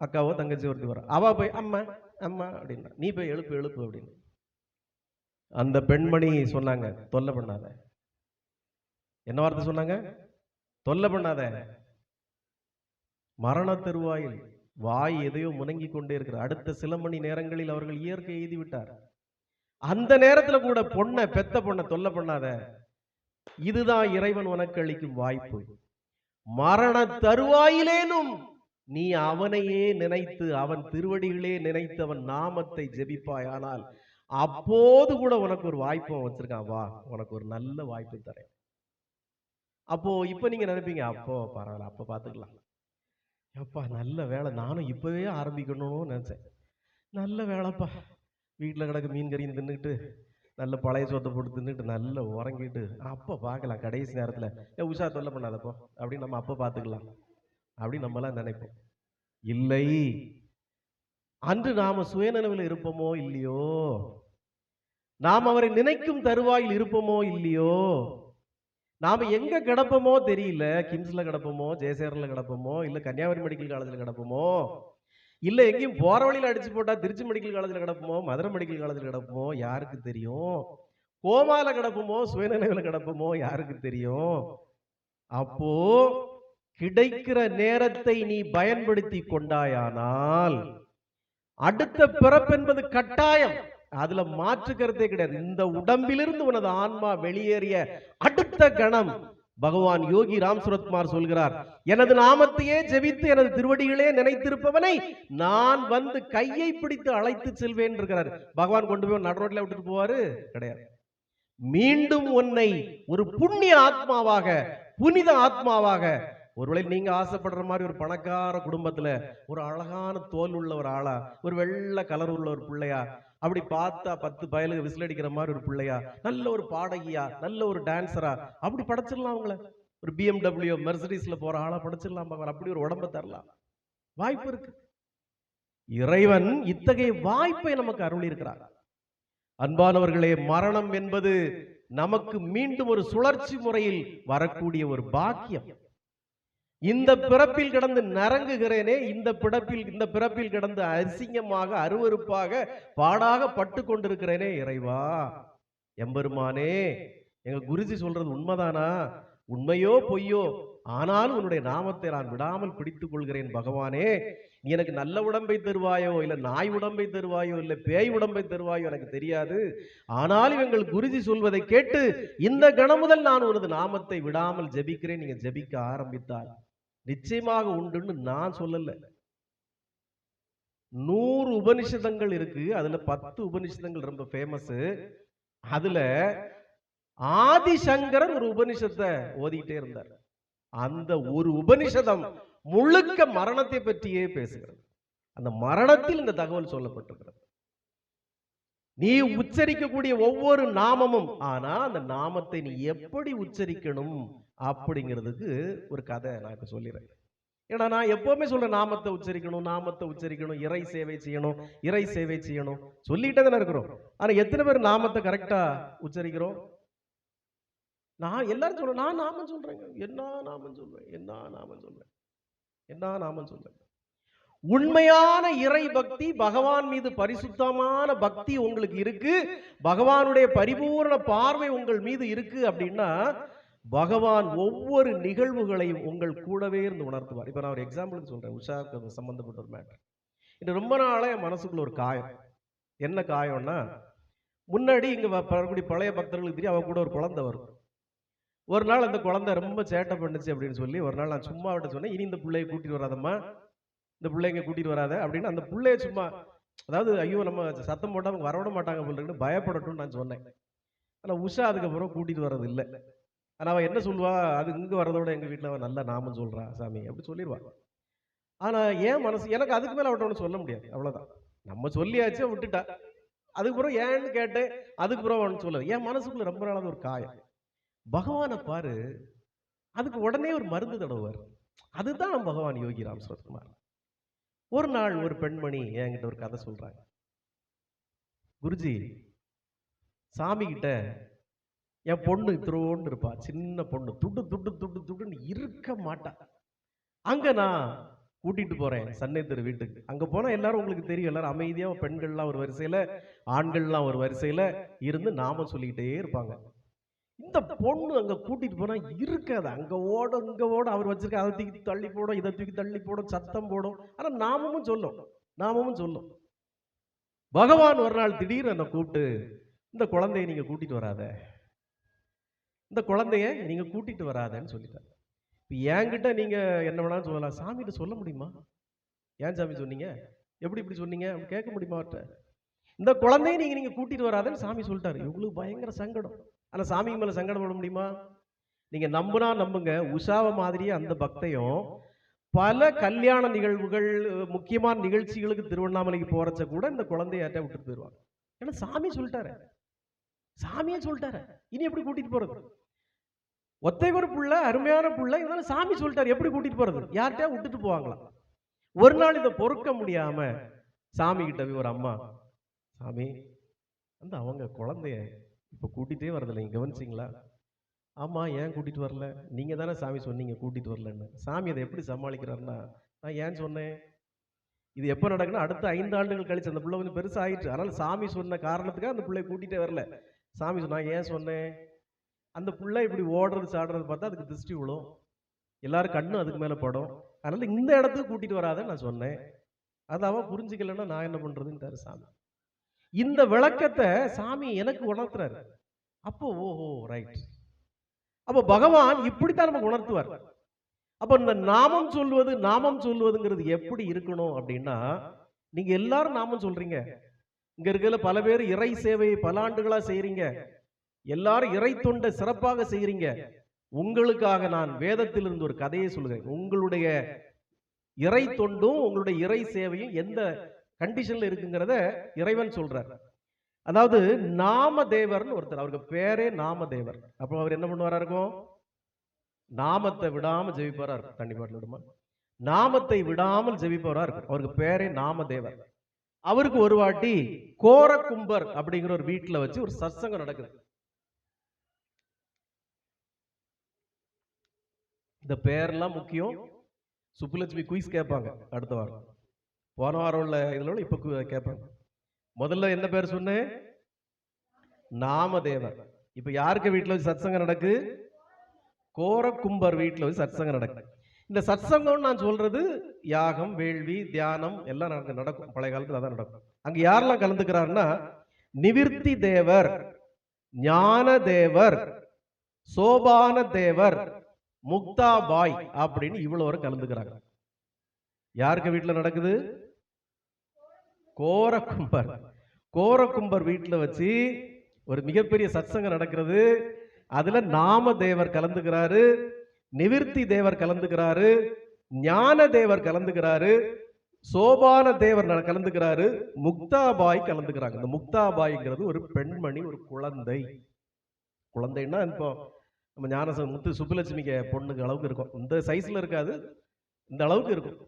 அக்காவோ தங்கச்சி ஒருத்தி வர, அவ போய் அம்மா அம்மா அப்படின்னா, நீ போய் எழுப்பு எழுப்பு அப்படின்னு. அந்த பெண்மணி சொன்னாங்க, தொல்லை பண்ணாத. என்ன வார்த்தை சொன்னாங்க? தொல்லை பண்ணாத. மரண தருவாயில் வாய் எதையோ முணங்கி கொண்டே இருக்கிற அடுத்த சில மணி நேரங்களில் அவர்கள் இயற்கை எய்தி விட்டார். அந்த நேரத்துல கூட பொண்ணை, பெத்த பொண்ணை தொல்லை பண்ணாத. இதுதான் இறைவன் உனக்கு அளிக்கும் வாய்ப்பு. மரண தருவாயிலேனும் நீ அவனையே நினைத்து, அவன் திருவடிகளே நினைத்து, அவன் நாமத்தை ஜெபிப்பாய். ஆனால் அப்போது கூட உனக்கு ஒரு வாய்ப்பு வச்சிருக்கான், வா உனக்கு ஒரு நல்ல வாய்ப்பு தரேன். அப்போ இப்ப நீங்க நினைப்பீங்க, அப்போ பரவாயில்ல, அப்ப பாத்துக்கலாம், அப்பா நல்ல வேலை, நானும் இப்பவே ஆரம்பிக்கணும்னு நினைச்சேன், நல்ல வேலைப்பா, வீட்டுல கிடக்கு மீன் கறியும் தின்னுட்டு, நல்ல பழைய சோத்தை போட்டு தின்னுட்டு நல்லா உறங்கிட்டு அப்ப பார்க்கலாம், கடைசி நேரத்துல உஷா தொல்லை பண்ணாதப்போ அப்படின்னு நம்ம அப்ப பார்த்துக்கலாம் அப்படின்னு நம்மளாம் நினைப்போம். இல்லை, அன்று நாம சுயநனவில் இருப்போமோ இல்லையோ, நாம் அவரை நினைக்கும் தருவாயில் இருப்போமோ இல்லையோ, நாம எங்க கிடப்போமோ தெரியல, கிம்ஸ்ல கிடப்போமோ, ஜெயசேகர்ல கிடப்போமோ, இல்ல கன்னியாகுமரி மெடிக்கல் காலேஜ்ல கிடப்போமோ, இல்ல எங்கேயும் போற வழியில அடிச்சு போட்டா திருச்சி மெடிக்கல் காலேஜ்ல கிடப்போமோ, மதுரை மெடிக்கல் காலேஜ்ல கிடப்போமோ, யாருக்கு தெரியும்? கோமால கிடப்போமோ, சுயநினைவுல கிடப்போமோ, யாருக்கு தெரியும்? அப்போ கிடைக்கிற நேரத்தை நீ பயன்படுத்தி கொண்டாயானால் அடுத்த பிறப்பு என்பது கட்டாயம், அதுல மாற்று கருத்தே கிடையாது. இந்த உடம்பிலிருந்து உனது ஆன்மா வெளியேறிய அடுத்த கணம் பகவான் யோகி ராம் சுரத்குமார் சொல்கிறார், எனது நாமத்தையே ஜெபித்து எனது திருவடிகளே நினைத்திருப்பவனை நான் வந்து கையை பிடித்து அழைத்து செல்வேன் இருக்கிறார். பகவான் கொண்டு போய் நடுரோட்ல விட்டுட்டு போவாரு கிடையாது. மீண்டும் உன்னை ஒரு புண்ணிய ஆத்மாவாக, புனித ஆத்மாவாக, ஒருவேளை நீங்க ஆசைப்படுற மாதிரி ஒரு பணக்கார குடும்பத்துல ஒரு அழகான தோல் உள்ள ஒரு ஆளா, ஒரு வெள்ளை கலர் உள்ள ஒரு பிள்ளையா, அப்படி பார்த்தா 10 பயலுக்கு விசில் அடிக்கிற மாதிரி ஒரு பிள்ளையா, நல்ல ஒரு பாடகியா, நல்ல ஒரு டான்சரா, அப்படி படைச்சிடலாம் அவங்கள. ஒரு BMW மெர்சிடிஸ்ல போற ஆளா படைச்சிடலாம். அப்படி ஒரு உடம்ப தரலாம், வாய்ப்பு இருக்கு. இறைவன் இத்தகைய வாய்ப்பை நமக்கு அருளி இருக்கிறார். அன்பானவர்களே, மரணம் என்பது நமக்கு மீண்டும் ஒரு சுழற்சி முறையில் வரக்கூடிய ஒரு பாக்கியம். இந்த பிறப்பில் கிடந்து நரங்குகிறேனே, இந்த பிறப்பில் கிடந்து அசிங்கமாக, அருவருப்பாக, பாடாக பட்டு கொண்டிருக்கிறேனே, இறைவா எம்பெருமானே, எங்க குருஜி சொல்றது உண்மைதானா? உண்மையோ பொய்யோ, ஆனாலும் உன்னுடைய நாமத்தை நான் விடாமல் பிடித்துக் கொள்கிறேன் பகவானே. நீ எனக்கு நல்ல உடம்பை தருவாயோ, இல்ல நாய் உடம்பை தருவாயோ, இல்ல பேய் உடம்பை தருவாயோ எனக்கு தெரியாது. ஆனாலும் எங்கள் குருஜி சொல்வதை கேட்டு இந்த கணம் முதல் நான் உனது நாமத்தை விடாமல் ஜெபிக்கிறேன். நீங்க ஜெபிக்க ஆரம்பித்தால் நிச்சயமாக உண்டுன்னு நான் சொல்லல. 100 உபனிஷதங்கள் இருக்கு. அதுல 10 உபனிஷதங்கள் ரொம்ப ஃபேமஸ். அதுல ஆதிசங்கரர் ஒரு உபனிஷத்தை ஓதிக்கிட்டே இருந்தார். அந்த ஒரு உபனிஷதம் முழுக்க மரணத்தை பற்றியே பேசுகிறது. அந்த மரணத்தில் இந்த தகவல் சொல்லப்பட்டிருக்கிறது. நீ உச்சரிக்கக்கூடிய ஒவ்வொரு நாமமும், ஆனா அந்த நாமத்தை நீ எப்படி உச்சரிக்கணும் அப்படிங்கிறதுக்கு ஒரு கதை நான் இப்ப சொல்லிடுறேன். ஏன்னா நான் எப்பவுமே சொல்றேன், நாமத்தை உச்சரிக்கணும், நாமத்தை உச்சரிக்கணும், இறை சேவை செய்யணும், இறை சேவை செய்யணும் சொல்லிட்டே தானே இருக்கிறோம். ஆனா எத்தனை பேர் நாமத்தை கரெக்டா உச்சரிக்கிறோம்? நான் எல்லாரும் சொல்றேன், நான் நாமம் சொல்றேங்க, என்ன நாமம் சொல்றேன், என்ன நாமம் சொல்றேன், என்ன நாமம் சொல்றேன். உண்மையான இறை பக்தி, பகவான் மீது பரிசுத்தமான பக்தி உங்களுக்கு இருக்கு, பகவானுடைய பரிபூர்ண பார்வை உங்கள் மீது இருக்கு அப்படின்னா பகவான் ஒவ்வொரு நிகழ்வுகளையும் உங்கள் கூடவே இருந்து உணர்த்துவார். இப்ப நான் ஒரு எக்ஸாம்பிளுக்கு சொல்றேன், உஷாவுக்கு சம்பந்தப்பட்ட ஒரு மேட்டர். இது ரொம்ப நாளா என் மனசுக்குள்ள ஒரு காயம். என்ன காயம்னா, முன்னாடி இங்க வரக்கூடிய பழைய பக்தர்களுக்கு தெரியும், அவ கூட ஒரு குழந்தை வரும். ஒரு நாள் அந்த குழந்தை ரொம்ப சேட்டை பண்ணுச்சு அப்படின்னு சொல்லி ஒரு நாள் நான் சும்மா விட்டு சொன்னேன், இனி இந்த பிள்ளைய கூட்டிட்டு வராதம்மா, இந்த பிள்ளைங்க கூட்டிட்டு வராத அப்படின்னு. அந்த பிள்ளைய சும்மா, அதாவது ஐயோ நம்ம சத்தம் போட்டா அவங்க வரவிட மாட்டாங்க போல இருக்குன்னு பயப்படட்டும்னு நான் சொன்னேன். ஆனா உஷா அதுக்கப்புறம் கூட்டிட்டு வர்றது இல்லை. ஆனா அவன் என்ன சொல்லுவா, அது இங்க வர்றதோட எங்க வீட்டுல அவன் நல்ல நாமம் சொல்றா சாமி அப்படி சொல்லிடுவா. ஆனா ஏன் மனசு, எனக்கு அதுக்கு மேல அவட்ட ஒண்ணு சொல்ல முடியாது, அவ்வளவுதான். நம்ம சொல்லியாச்சு, விட்டுட்டா. அதுக்கப்புறம் ஏன்னு கேட்டேன், அதுக்கப்புறம் அவன் சொல்லல. என் மனசுக்குள்ள ரொம்ப நாளாவது ஒரு காயம். பகவானை பாரு, அதுக்கு உடனே ஒரு மருந்து தடவுவார். அதுதான் பகவான் யோகி ராம் சரத்குமார். ஒரு நாள் ஒரு பெண்மணி என்கிட்ட ஒரு கதை சொல்றாங்க. குருஜி, சாமி கிட்ட என் பொண்ணு இத்தரோன்னு இருப்பா, சின்ன பொண்ணு, துட்டு துட்டு துட்டு துட்டுன்னு இருக்க மாட்டா. அங்க நான் கூட்டிட்டு போறேன் சன்னேத்தர் வீட்டுக்கு. அங்க போனா எல்லாரும் உங்களுக்கு தெரியும், எல்லாரும் அமைதியா, பெண்கள்லாம் ஒரு வரிசையில, ஆண்கள்லாம் ஒரு வரிசையில இருந்து நாம சொல்லிக்கிட்டே இருப்பாங்க. இந்த பொண்ணு அங்க கூட்டிட்டு போனா இருக்காது, அங்க ஓடும் இங்க ஓடும், அவர் வச்சிருக்க அதை தூக்கி தள்ளி போடும், இதை தூக்கி தள்ளி போடும், சத்தம் போடும். ஆனா நாமமும் சொல்லும், நாமமும் சொல்லும். பகவான் ஒரு நாள் திடீர்னு என்ன கூப்பிட்டு, இந்த குழந்தைய நீங்க கூட்டிட்டு வராத, இந்த குழந்தைய நீங்க கூட்டிட்டு வராதன்னு சொல்லிட்டார். என்கிட்ட நீங்க என்ன வேணாலும் சொல்லலாம், சாமிகிட்ட சொல்ல முடியுமா? ஏன் சாமி சொன்னீங்க, எப்படி இப்படி சொன்னீங்க கேட்க முடியுமா அவர்கிட்ட? இந்த குழந்தைய நீங்க கூட்டிட்டு வராதன்னு சாமி சொல்லிட்டாரு. இவங்களுக்கு பயங்கர சங்கடம். ஆனா சாமி மேல சங்கடப்பட முடியுமா? நீங்க நம்புனா நம்புங்க, உஷாவ மாதிரியே அந்த பக்தையும் பல கல்யாண நிகழ்வுகள், முக்கியமான நிகழ்ச்சிகளுக்கு திருவண்ணாமலைக்கு போறச்ச கூட இந்த குழந்தைய ஏற்ற விட்டுட்டு போயிடுவாங்க. ஏன்னா சாமி சொல்லிட்டாரு, சாமியே சொல்லிட்டாரு, இனி எப்படி கூட்டிட்டு போறது? ஒத்தை ஒரு புள்ள, அருமையான புள்ள, இதனால சாமி சொல்லிட்டாரு, எப்படி கூட்டிட்டு போறது? யார்கிட்டயா விட்டுட்டு போவாங்களா? ஒரு நாள் இதை பொறுக்க முடியாம சாமி கிட்ட போய், ஒரு அம்மா, சாமி அந்த அவங்க குழந்தைய இப்ப கூட்டிகிட்டே வரதில்லை, நீங்க கவனிச்சிங்களா? ஆமா, ஏன் கூட்டிட்டு வரல? நீங்க தானே சாமி சொன்னீங்க கூட்டிட்டு வரலன்னு. சாமி அதை எப்படி சமாளிக்கிறாருன்னா, நான் ஏன் சொன்னேன், இது எப்ப நடக்குன்னா அடுத்த 5 ஆண்டுகள் கழிச்சு, அந்த பிள்ளை கொஞ்சம் பெருசா ஆயிடுச்சு, அதனால சாமி சொன்ன காரணத்துக்காக அந்த பிள்ளை கூட்டிட்டே வரல. சாமி நான் ஏன் சொன்னேன், அந்த பிள்ளை இப்படி ஓடுறது சாடுறது பார்த்தா அதுக்கு திருஷ்டி விழும், எல்லாரும் கண்ணும் அதுக்கு மேல படும், அதனால இந்த இடத்துக்கு கூட்டிட்டு வராத நான் சொன்னேன். அது அவன் புரிஞ்சுக்கலன்னா நான் என்ன பண்றதுன்னு சாமி. இந்த விளக்கத்தை சாமி எனக்கு உணர்த்துறாரு. அப்போ ஓஹோ ரைட், அப்போ பகவான் இப்படித்தான் நமக்கு உணர்த்துவார். அப்ப இந்த நாமம் சொல்வது, நாமம் சொல்வதுங்கிறது எப்படி இருக்கணும் அப்படின்னா, நீங்க எல்லாரும் நாமம் சொல்றீங்க, இங்க இருக்கிற பல பேர் இறை சேவையை பல ஆண்டுகளா செய்யறீங்க, எல்லாரும் இறை தொண்டை சிறப்பாக செய்யறீங்க. உங்களுக்காக நான் வேதத்திலிருந்து ஒரு கதையை சொல்கிறேன். உங்களுடைய இறை தொண்டும் உங்களுடைய இறை சேவையும் எந்த கண்டிஷன்ல இருக்குங்கிறத இறைவன் சொல்றார். அதாவது நாமதேவர்னு ஒருத்தர், அவருக்கு பேரே நாமதேவர். அப்போ அவர் என்ன பண்ணுவாரா இருக்கும், நாமத்தை விடாம ஜெபிப்பாரா இருக்கும். தண்ணி பாட்டில் விடுமா, நாமத்தை விடாமல் ஜெபிப்பவரா இருக்கும். அவருக்கு பேரே நாமதேவர். அவருக்கு ஒரு வாட்டி கோரக்கும்பர் அப்படிங்கிற ஒரு வீட்டுல வச்சு ஒரு சத்சங்கம் நடக்குது. இந்த பேர்லாம் முக்கியம். சுப்புலட்சுமி குயிஸ் கேட்பாங்க அடுத்த வாரம், போன வாரம் உள்ள இதுல இப்ப கேட்பாங்க. முதல்ல என்ன பேர் சொன்னேன், நாமதேவர். இப்ப யாருக்கு வீட்டுல வச்சு சத்சங்கம் நடக்கு, கோரக்கும்பர் வீட்டில் வச்சு சத்சங்கம் நடக்கும். இந்த சத்சங்கம் நான் சொல்றது யாகம், வேள்வி, தியானம் எல்லாம் நடக்கும். பழைய காலத்தில் அதான் நடக்கும். அங்க யாரெல்லாம் கலந்துக்கிறாருன்னா, நிவிர்த்தி தேவர், ஞான தேவர், சோபான தேவர், முக்தாபாய் அப்படின்னு இவ்வளவு கலந்துக்கிறாங்க. யாருக்கு வீட்டுல நடக்குது? கோரக்கும்பர். கோரக்கும்பர் வீட்டுல வச்சு ஒரு மிகப்பெரிய சத்சங்கம் நடக்கிறது. அதுல நாம தேவர் கலந்துக்கிறாரு, நிவிர்த்தி தேவர் கலந்துக்கிறாரு, ஞான தேவர் கலந்துக்கிறாரு, சோபான தேவர் கலந்துக்கிறாரு, முக்தாபாய் கலந்துக்கிறாங்க. இந்த முக்தாபாய்ங்கிறது ஒரு பெண்மணி, ஒரு குழந்தை. குழந்தைன்னா இப்போ நம்ம ஞான முத்து சுப்புலட்சுமிக்கு பொண்ணுக்கு அளவுக்கு இருக்கும். இந்த சைஸ்ல இருக்காது, இந்த அளவுக்கு இருக்கும்.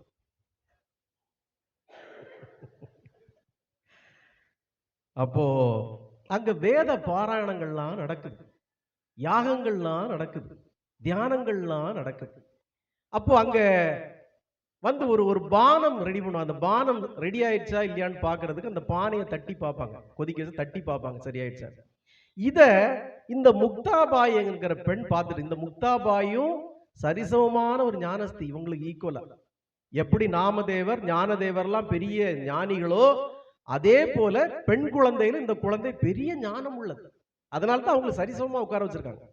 அப்போ அங்க வேத பாராயணங்கள்லாம் நடக்குது, யாகங்கள்லாம் நடக்குது, தியானங்கள்லாம் நடக்குது. அப்போ அங்க வந்து ஒரு பானம் ரெடி பண்ணுவோம். அந்த பானம் ரெடி ஆயிடுச்சா இல்லையான்னு பாக்குறதுக்கு அந்த பானையை தட்டி பார்ப்பாங்க, கொதிக்க தட்டி பார்ப்பாங்க சரியாயிடுச்சா. இத இந்த முக்தாபாய் என்கிற பெண் பார்த்துட்டு, இந்த முக்தாபாயும் சரிசமமான ஒரு ஞானஸ்தி, இவங்களுக்கு ஈக்குவலா. எப்படி நாமதேவர் ஞானதேவர்லாம் பெரிய ஞானிகளோ, அதே போல பெண் குழந்தையில இந்த குழந்தை பெரிய ஞானம் உள்ளது. அதனால்தான் அவங்களை சரிசமமா உட்கார வச்சிருக்காங்க.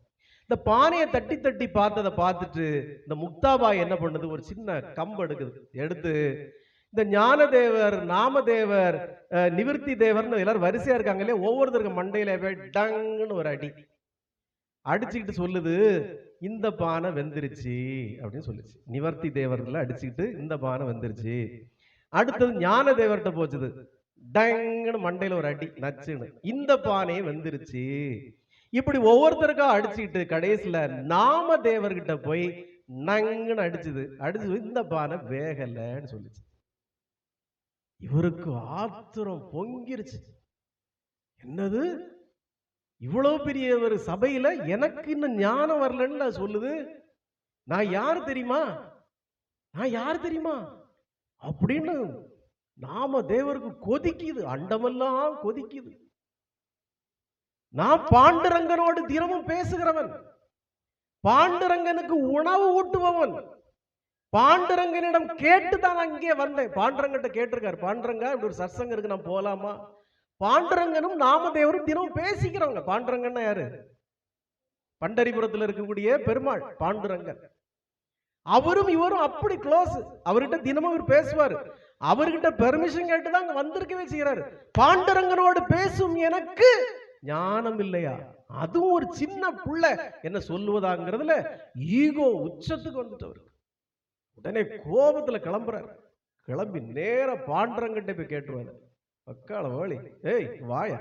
இந்த பானையை தட்டி தட்டி பார்த்ததை பார்த்துட்டு இந்த முக்தாபாய் என்ன பண்ணுது, ஒரு சின்ன கம்பு எடுத்து இந்த ஞானதேவர், நாமதேவர், நிவிர்த்தி தேவர்னு எல்லாரும் வரிசையா இருக்காங்க இல்லையா, ஒவ்வொருத்தருக்கு மண்டையில போய் டங்குன்னு ஒரு அடி அடிச்சுக்கிட்டு சொல்லுது, இந்த பானை வெந்துருச்சு அப்படின்னு சொல்லுச்சு. நிவர்த்தி தேவர்களை அடிச்சுக்கிட்டு இந்த பானை வெந்துருச்சு. அடுத்தது ஞான தேவர்கிட்ட போச்சுது, டங்குன்னு மண்டையில ஒரு அடி நச்சுன்னு, இந்த பானையை வெந்துருச்சு. இப்படி ஒவ்வொருத்தருக்கா அடிச்சுக்கிட்டு கடைசியில நாம தேவர்கிட்ட போய் நங்குன்னு அடிச்சு இந்த பானை வேகலன்னு சொல்லிச்சு. இவருக்கு ஆத்திரம் பொங்கிருச்சு. என்னது, இவ்வளவு பெரிய ஒரு சபையில எனக்கு இன்னும் ஞானம் வரலன்னு சொல்லுது, நான் யார் தெரியுமா, நான் யார் தெரியுமா அப்படின்னு நாம தேவருக்கு கொதிக்குது, அண்டமெல்லாம் கொதிக்குது. நான் பாண்டுரங்கனோடு தினமும் பேசுகிறவன், பாண்டுரங்கனுக்கு உணவு ஊட்டுபவன், பாண்டுரங்கனிடம் கேட்டுதான் அங்கே வந்தேன். பாண்டுரங்கிட்ட கேட்டிருக்காரு, பாண்டுரங்கா இப்படி ஒரு சத்சங்கம் இருக்கு, நான் போலாமா? பாண்டுரங்கனும் நாமதேவரும் தினமும் பேசிக்கிறவங்க. பாண்டுரங்கன்னா யாரு? பண்டரிபுரத்தில் இருக்கக்கூடிய பெருமாள் பாண்டுரங்கன். அவரும் இவரும் அப்படி க்ளோஸ். அவர்கிட்ட தினமும் இவர் பேசுவார். அவர்கிட்ட பெர்மிஷன் கேட்டுதான் அங்க வந்திருக்கவே செய்யறாரு. பாண்டுரங்கனோடு பேசும் எனக்கு ஞானம் இல்லையா? அதுவும் ஒரு சின்ன புள்ள என்ன சொல்லுவதாங்கிறதுல ஈகோ உச்சத்துக்கு வந்துட்டு உடனே கோபத்துல கிளம்புறாரு. கிளம்பி நேர பாண்டுரங்கிட்ட போய் கேட்டுருவாரு, பக்கால வாழி, ஏய் வாயா,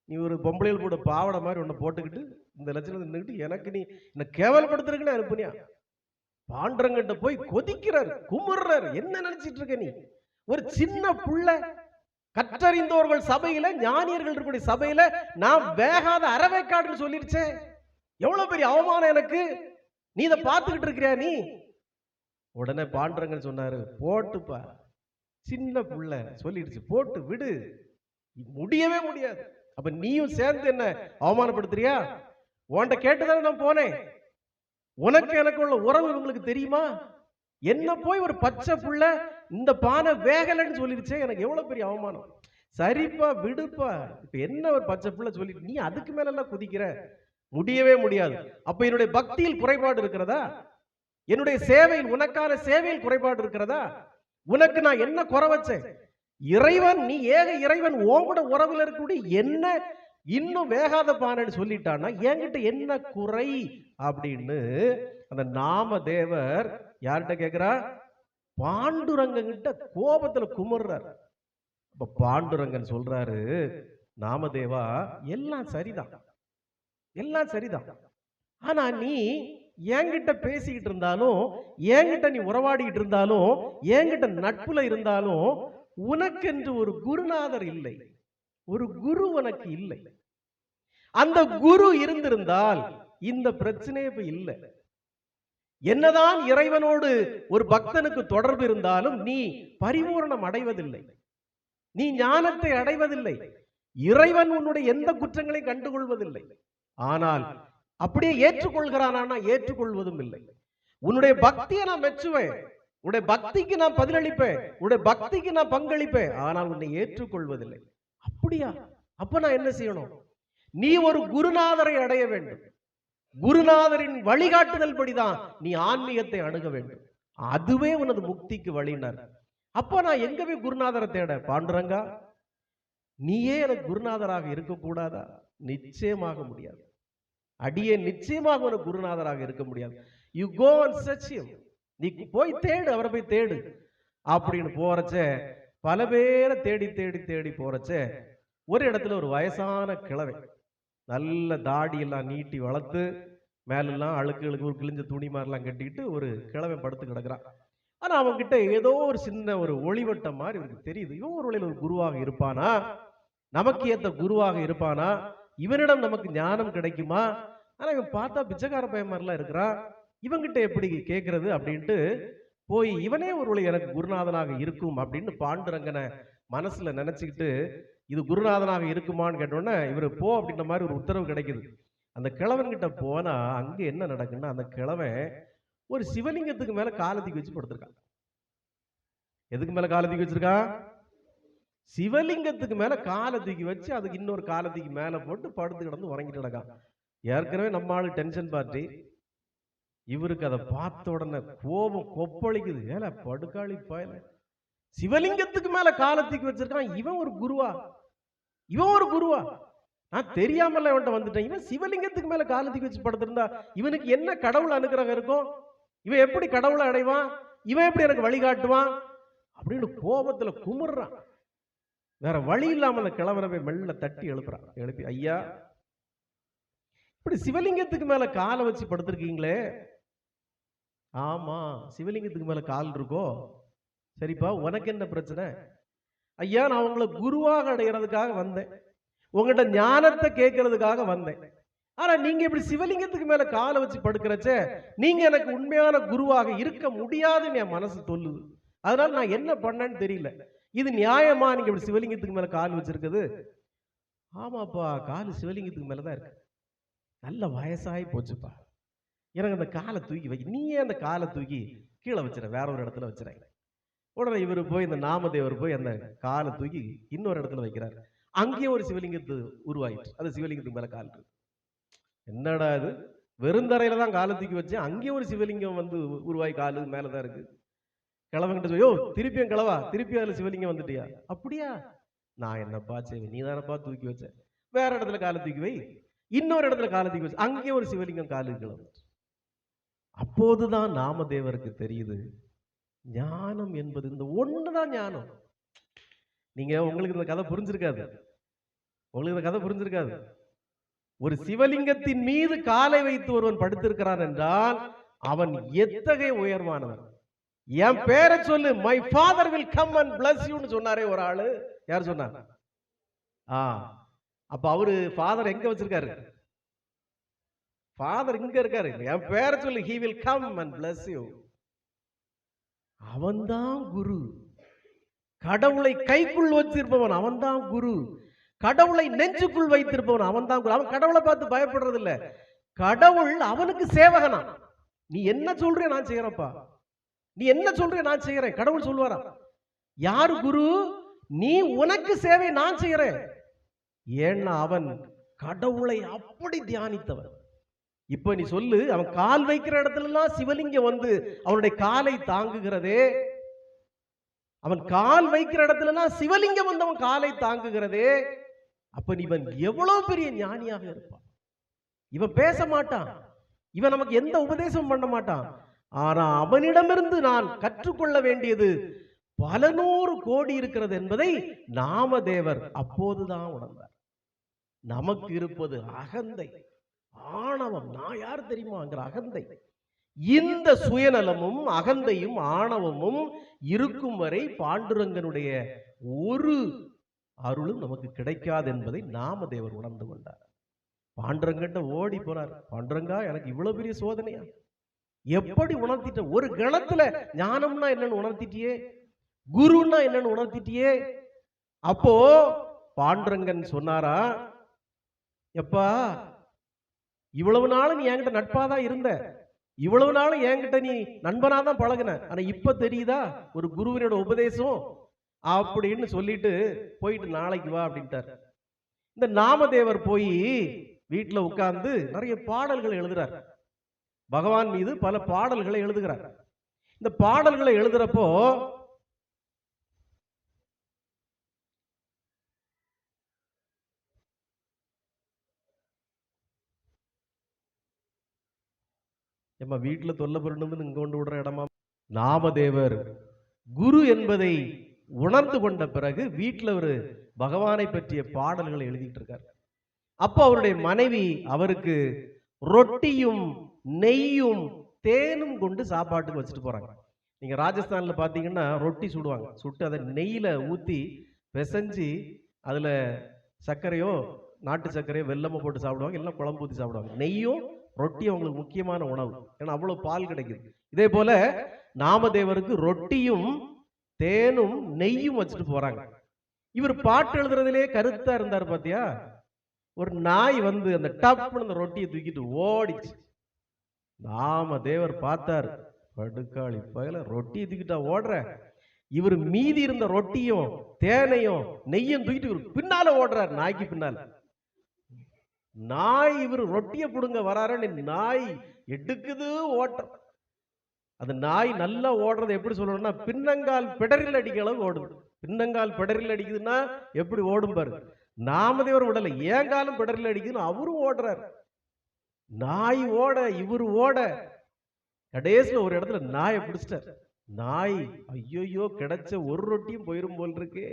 நீ ஒரு பொம்பளையில் கூட பாவடை மாதிரி ஒன்ன போட்டுக்கிட்டு இந்த லட்சணம் நின்றுக்கிட்டு எனக்கு நீ என்ன கேவலப்படுத்துறதுக்குன்னு அனுப்புனியா? பாண்டுரங்கிட்ட போய் கொதிக்கிறாரு, குமுறாரு. என்ன நினைச்சிட்டு இருக்க நீ? ஒரு சின்ன புள்ள, கற்றறிந்தவர்கள் சபையில, ஞானியர்கள் இருக்கக்கூடிய சபையில நான் வேகாத அறவைக்காடுன்னு சொல்லிருச்சேன். எவ்வளவு பெரிய அவமானம் எனக்கு, நீ இதை பார்த்துக்கிட்டு இருக்கிறியா நீ? உடனே பாண்டுரங்கன் சொன்னாரு, போட்டுப்பா, சின்ன புள்ள சொல்லிடுச்சு, போட்டு விடு, முடியவே முடியாது. அப்ப நீயும் சேர்ந்து என்ன அவமானப்படுத்துறியா? உன்கிட்ட கேட்டுதானே நான் போனேன். உனக்கு எனக்கு உள்ள உறவு உங்களுக்கு தெரியுமா? என்ன போய் ஒரு பச்சை புள்ள இந்த பானை வேகலன்னு சொல்லிடுச்சே, எனக்கு எவ்வளவு பெரிய அவமானம். சரிப்பா விடுப்பா, இப்ப என்ன ஒரு பச்சை புள்ள சொல்லிட்டு நீ அதுக்கு மேல எல்லாம் குதிக்கிற? முடியவே முடியாது. அப்ப என்னுடைய பக்தியில் குறைபாடு இருக்கிறதா? என்னுடைய சேவையில், உனக்கான சேவையில் குறைபாடு இருக்கிறதா? உனக்கு நான் என்ன குறை வச்சேன்? இறைவன், நீ ஏக இறைவன் உன்கூட உறவுல இருக்கக்கூடிய என்ன இன்னும் வேகாத பானைன்னு சொல்லிட்டான்னா என்கிட்ட என்ன குறை அப்படின்னு அந்த நாம தேவர் யார்கிட்ட கேட்கிறா? பாண்டுரங்கிட்ட கோபத்துல குமுறார். அப்ப பாண்டுரங்கன் சொல்றாரு, நாமதேவா எல்லாம் சரிதான், எல்லாம் சரிதான், ஆனா நீ என்கிட்ட பேசிக்கிட்டு இருந்தாலும், என்கிட்ட நீ உறவாடிக்கிட்டு இருந்தாலும், என்கிட்ட நட்புல இருந்தாலும் உனக்கு என்று ஒரு குருநாதர் இல்லை, ஒரு குரு உனக்கு இல்லை. அந்த குரு இருந்திருந்தால் இந்த பிரச்சனையே இப்ப இல்லை. என்னதான் இறைவனோடு ஒரு பக்தனுக்கு தொடர்பு இருந்தாலும் நீ பரிபூரணம் அடைவதில்லை, நீ ஞானத்தை அடைவதில்லை, இறைவன் உன்னுடைய எந்த குற்றங்களையும் கண்டுகொள்வதில்லை. ஆனால் அப்படியே ஏற்றுக்கொள்கிறானா? ஏற்றுக்கொள்வதும் இல்லை. உன்னுடைய பக்தியை நான் மெச்சுவேன், உன்னுடைய பக்திக்கு நான் பதிலளிப்பேன், உன்னுடைய பக்திக்கு நான் பங்களிப்பேன், ஆனால் உன்னை ஏற்றுக்கொள்வதில்லை. அப்படியா? அப்ப நான் என்ன செய்யணும்? நீ ஒரு குருநாதரை அடைய வேண்டும். குருநாதரின் வழிகாட்டுதல் படிதான் நீ ஆன்மீகத்தை அணுக வேண்டும். அதுவே உனது முக்திக்கு வழினார். அப்ப நான் எங்க போய் குருநாதரை தேட? பாண்டுரங்கா, நீயே எனக்கு குருநாதராக இருக்கக்கூடாதா? நிச்சயமாக முடியாது. அடியே நிச்சயமாக ஒரு குருநாதராக இருக்க முடியாது. You go and search him. நீ போய் தேடு, அவரை போய் தேடு அப்படின்னு போறச்ச, பல பேரை தேடி தேடி தேடி போறச்ச, ஒரு இடத்துல ஒரு வயசான கிழவை, நல்ல தாடி எல்லாம் நீட்டி வளர்த்து, மேலெல்லாம் அழுக்கு ஒரு கிழிஞ்ச துணி மாதிரிலாம் கட்டிட்டு ஒரு கிழவை படுத்து கிடக்குறான். ஆனா அவன்கிட்ட ஏதோ ஒரு சின்ன ஒரு ஒளிவட்டம் மாதிரி இவருக்கு தெரியுது. இவன் ஒரு வழியில் ஒரு குருவாக இருப்பானா? நமக்கு ஏத்த குருவாக இருப்பானா? இவனிடம் நமக்கு ஞானம் கிடைக்குமா? ஆனா இவன் பார்த்தா பிச்சைக்கார பையன் மாதிரிலாம் இருக்கிறான், இவங்கிட்ட எப்படி கேட்கறது அப்படின்ட்டு போய் இவனே ஒரு வழி எனக்கு குருநாதனாக இருக்கும் அப்படின்னு பாண்டுரங்கனை மனசுல நினைச்சுக்கிட்டு, இது குருநாதனாக இருக்குமான்னு கேட்டோன்னே இவர் போ அப்படின்ற மாதிரி ஒரு உத்தரவு கிடைக்குது. அந்த கிழவன் கிட்ட போனா அங்க என்ன நடக்குன்னா, அந்த கிழவன் ஒரு சிவலிங்கத்துக்கு மேல காலத்துக்கு வச்சு படுத்திருக்கான். எதுக்கு மேல காலத்துக்கு வச்சிருக்கான்? சிவலிங்கத்துக்கு மேல காலத்துக்கு வச்சு அதுக்கு இன்னொரு காலத்துக்கு மேல போட்டு படுத்து கிடந்து உறங்கிட்டு கிடக்கான். ஏற்கனவே நம்ம ஆளு டென்ஷன் பார்ட்டி, இவருக்கு அதை பார்த்த உடனே கோபம் கொப்பளிக்குது. ஏல படுக்காளி பாயல, சிவலிங்கத்துக்கு மேல காலத்துக்கு வச்சிருக்கான், இவன் ஒரு குருவா? இவன் ஒரு குருவா? நான் தெரியாமல இவன்ட்ட வந்துட்டேன். இவன் சிவலிங்கத்துக்கு மேல காலத்துக்கு வச்சு படுத்திருந்தா இவனுக்கு என்ன கடவுள் அனுக்கிரகம் இருக்கும்? இவன் எப்படி கடவுளை அடைவான்? இவன் எப்படி எனக்கு வழிகாட்டுவான் அப்படின்னு கோபத்துல குமுறான். வேற வழி இல்லாம அந்த கிழவனை மெல்ல தட்டி எழுப்புறான். எழுப்பி, ஐயா, இப்படி சிவலிங்கத்துக்கு மேல காலை வச்சு படுத்திருக்கீங்களே? ஆமா, சிவலிங்கத்துக்கு மேல கால் இருக்கோ? சரிப்பா, உனக்கு என்ன பிரச்சனை? ஐயா, நான் உங்களை குருவாக அடைகிறதுக்காக வந்தேன், உங்கள்கிட்ட ஞானத்தை கேட்கறதுக்காக வந்தேன். ஆனா நீங்க இப்படி சிவலிங்கத்துக்கு மேல காலை வச்சு படுக்கிறச்ச நீங்க எனக்கு உண்மையான குருவாக இருக்க முடியாதுன்னு என் மனசு சொல்லுது. அதனால நான் என்ன பண்ணேன்னு தெரியல. இது நியாயமா நீங்க இப்படி சிவலிங்கத்துக்கு மேல கால் வச்சிருக்குது? ஆமாப்பா, கால் சிவலிங்கத்துக்கு மேலதான் இருக்கு. நல்ல வயசாகி போச்சுப்பா, எனக்கு அந்த காலை தூக்கி வை. நீயே அந்த காலை தூக்கி கீழே வச்சிட, வேற ஒரு இடத்துல வச்சிட. உடனே இவரு போய் இந்த நாமதேவர் போய் அந்த காலை தூக்கி இன்னொரு இடத்துல வைக்கிறார். அங்கேயே ஒரு சிவலிங்கத்து உருவாயிட்டு, அது சிவலிங்கத்துக்கு மேல கால் இருக்கு. என்னடா இது, வெறுந்தரையில தான் காலை தூக்கி வச்சு அங்கேயே ஒரு சிவலிங்கம் வந்து உருவாய் காலு மேலதான் இருக்கு. கிழவங்கிட்ட சொல்லி, யோ திருப்பியும் கிழவா, திருப்பி அதுல சிவலிங்கம் வந்துட்டியா? அப்படியா? நான் என்னப்பா செய்வேன், நீ தானப்பா தூக்கி வச்ச, வேற இடத்துல காலை தூக்கி வை. இன்னொரு இடத்துல காலை தூக்கி வச்சு அங்கேயே ஒரு சிவலிங்கம் காலு கிழவு. அப்போதுதான் நாமதேவருக்கு தெரியுது, ஞானம் என்பது இந்த ஒண்ணுதான் ஞானம். நீங்க உங்களுக்கு இந்த கதை புரிஞ்சிருக்காது, உங்களுக்கு இந்த கதை புரிஞ்சிருக்காது. ஒரு சிவலிங்கத்தின் மீது காலை வைத்து ஒருவன் படுத்திருக்கிறான் என்றால் அவன் எத்தகைய உயர்வானவன். என் பேரை சொல்லு, my father will come and bless யூன்னு சொன்னாரே ஒரு ஆளு. யார் சொன்னார்? அப்ப அவரு ஃபாதர் எங்க வச்சிருக்காரு? ஃபாதர் இங்க இருக்காரு. என் பேரை சொல்லு, he will come and bless you. அவன்தான் குரு. கடவுளை கைக்குள் வச்சிருப்பவன் அவன்தான் குரு. கடவுளை நெஞ்சுக்குள் வைத்திருப்பவன் அவன்தான் குரு. அவன் கடவுளை பார்த்து பயப்படுறது இல்ல, கடவுள் அவனுக்கு சேவகனா. நீ என்ன சொல்ற நான் செய்யறப்பா, நீ என்ன சொல்ற நான் செய்யறேன். கடவுள் சொல்லுவாரா? யாரு குரு? நீ உனக்கு சேவை நான் செய்யறேன். ஏன்னா அவன் கடவுளை அப்படி தியானித்தவன். இப்ப நீ சொல்லு, அவன் கால் வைக்கிற இடத்துல எல்லாம் சிவலிங்கம் வந்து அவனுடைய காலை தாங்குகிறதே, அவன் கால் வைக்கிற இடத்துல எல்லாம் சிவலிங்கம் வந்து அவன் காலை தாங்குகிறதே, அப்ப இவன் எவ்வளவு பெரிய ஞானியாக இருப்பான். இவன் பேச மாட்டான், இவன் நமக்கு எந்த உபதேசம் பண்ண மாட்டான். ஆனா அவனிடமிருந்து நான் கற்றுக்கொள்ள வேண்டியது பல நூறு கோடி இருக்கிறது என்பதை நாமதேவர் அப்போதுதான் உணர்ந்தார். நமக்கு இருப்பது அகந்தை, ஆணவம். நான் யார் தெரியுமாங்கிற அகந்தை. இந்த சுயநலமும் அகந்தையும் ஆணவமும் இருக்கும் வரை பாண்டுரங்கனுடைய ஒரு அருளும் நமக்கு கிடைக்காது என்பதை நாமதேவர் உணர்ந்து கொண்டார். பாண்டுரங்கிட்ட ஓடி போனார். பாண்டுரங்கா, எனக்கு இவ்வளவு பெரிய சோதனையா? எப்படி உணர்த்திட்ட? ஒரு கணத்துல ஞானம்னா என்னன்னு உணர்த்திட்டியே, குருன்னா என்னன்னு உணர்த்திட்டியே. அப்போ பாண்டுரங்கன் சொன்னாரா, எப்பா இவ்வளவு நாள் நீ என்கிட்ட நட்பாதான் இருந்த, இவ்வளவு நாள் என்கிட்ட நீ நண்பனாதான் பழகுன, ஆனா இப்ப தெரியுதா ஒரு குருவினோட உபதேசம் அப்படின்னு சொல்லிட்டு போயிட்டு நாளைக்கு வா அப்படின்ட்டார். இந்த நாமதேவர் போய் வீட்டுல உட்கார்ந்து நிறைய பாடல்களை எழுதுறார். பகவான் மீது பல பாடல்களை எழுதுகிறார். இந்த பாடல்களை எழுதுறப்போ நம்ம வீட்டுல தொல்லை பண்ணணும்னு இங்க கொண்டு விடுற இடமா? நாமதேவர் குரு என்பதை உணர்ந்து கொண்ட பிறகு வீட்டுல ஒரு பகவானை பற்றிய பாடல்களை எழுதிட்டு இருக்கார். அப்போ அவருடைய மனைவி அவருக்கு ரொட்டியும் நெய்யும் தேனும் கொண்டு சாப்பாட்டுக்கு வச்சுட்டு போறாங்க. நீங்க ராஜஸ்தான்ல பாத்தீங்கன்னா ரொட்டி சுடுவாங்க, சுட்டு அதை நெய்யில ஊத்தி பிசைஞ்சு அதுல சர்க்கரையோ நாட்டு சர்க்கரையோ வெல்லமோ போட்டு சாப்பிடுவாங்க, எல்லாம் குழம்பு ஊற்றி சாப்பிடுவாங்க. நெய்யும் ரொட்டியும் அவங்களுக்கு முக்கியமான உணவு, ஏன்னா அவ்வளவு பால் கிடைக்குது. இதே போல நாமதேவருக்கு ரொட்டியும் தேனும் நெய்யும் வச்சுட்டு போறாங்க. இவர் பாட்டு எழுதுறதுலே கருத்தா இருந்தார் பாத்தியா. ஒரு நாய் வந்து அந்த டப்னு அந்த ரொட்டியை தூக்கிட்டு ஓடிச்சு. நாமதேவர் பார்த்தார், படுக்காளி பகல ரொட்டியை தூக்கிட்டா ஓடுற. இவர் மீதி இருந்த ரொட்டியும் தேனையும் நெய்யும் தூக்கிட்டு இவர் பின்னால ஓடுறார், நாய்க்கு பின்னால. நாய் இவர் ரொட்டியை புடுங்க வராருன்னு நாய் எடுக்குது ஓட்ட. அந்த நாய் நல்லா ஓடுறது எப்படி சொல்லணும்னா பின்னங்கால் பிடரில் அடிக்க அளவு ஓடுது. பின்னங்கால் பிடரில் அடிக்குதுன்னா எப்படி ஓடும் பாரு. நாமதேவர் உடல ஏன் காலம் பிடரில் அடிக்குதுன்னு அவரும் ஓடுறாரு. நாய் ஓட இவரு ஓட கடைசியில் ஒரு இடத்துல நாயை பிடிச்சிட்டார். நாய் ஐயோ கிடைச்ச ஒரு ரொட்டியும் போயிரும் போல் இருக்கு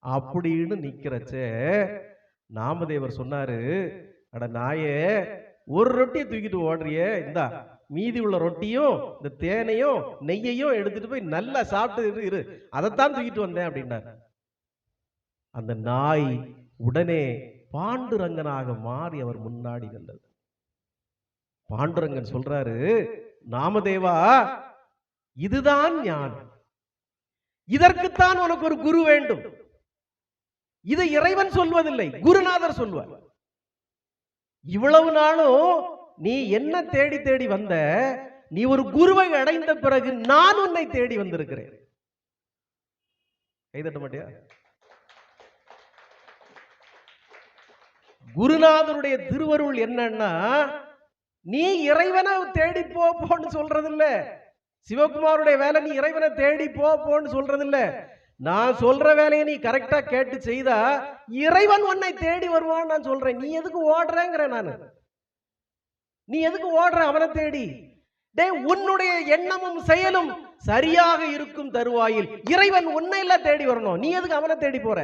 அப்படின்னு நிக்கிறச்ச நாமதேவர் சொன்னாரு, அட நாயே, ஒரு ரொட்டியை தூக்கிட்டு ஓடுறிய, இந்தா மீதி உள்ள ரொட்டியும் இந்த தேனையும் நெய்யையும் எடுத்துட்டு போய் நல்லா சாப்பிட்டு இரு, அதைத்தான் தூக்கிட்டு வந்தேன் அப்படின்னாரு. அந்த நாய் உடனே பாண்டுரங்கனாக மாறி அவர் முன்னாடி வந்தது. பாண்டுரங்கன் சொல்றாரு, நாமதேவா, இதுதான் ஞானம், இதற்குத்தான் உனக்கு ஒரு குரு வேண்டும். இதை இறைவன் சொல்வதில்லை, குருநாதர் சொல்வார். இவ்வளவு நாளும் நீ என்ன தேடி தேடி வந்த, நீ ஒரு குருவை அடைந்த பிறகு நான் உன்னை தேடி வந்திருக்கிறேன். கைதட்ட மாட்டியா? குருநாதருடைய திருவருள் என்னன்னா, நீ இறைவனை தேடி போன்னு சொல்றது இல்ல. சிவகுமாருடைய வேலை நீ இறைவனை தேடி போன்னு சொல்றது இல்ல. நான் சொல்ற வேலையை நீ கரெக்டா கேட்டு செய்தா இறைவன் உன்னை தேடி வருவான் நான் சொல்றேன். நீ எதுக்கு ஓடுறேங்கிற? நானு நீ எதுக்கு ஓடுற அவனை தேடி? உன்னுடைய எண்ணமும் செயலும் சரியாக இருக்கும் தருவாயில் இறைவன் உன்னை எல்லாம் தேடி வரணும். நீ எதுக்கு அவனை தேடி போற?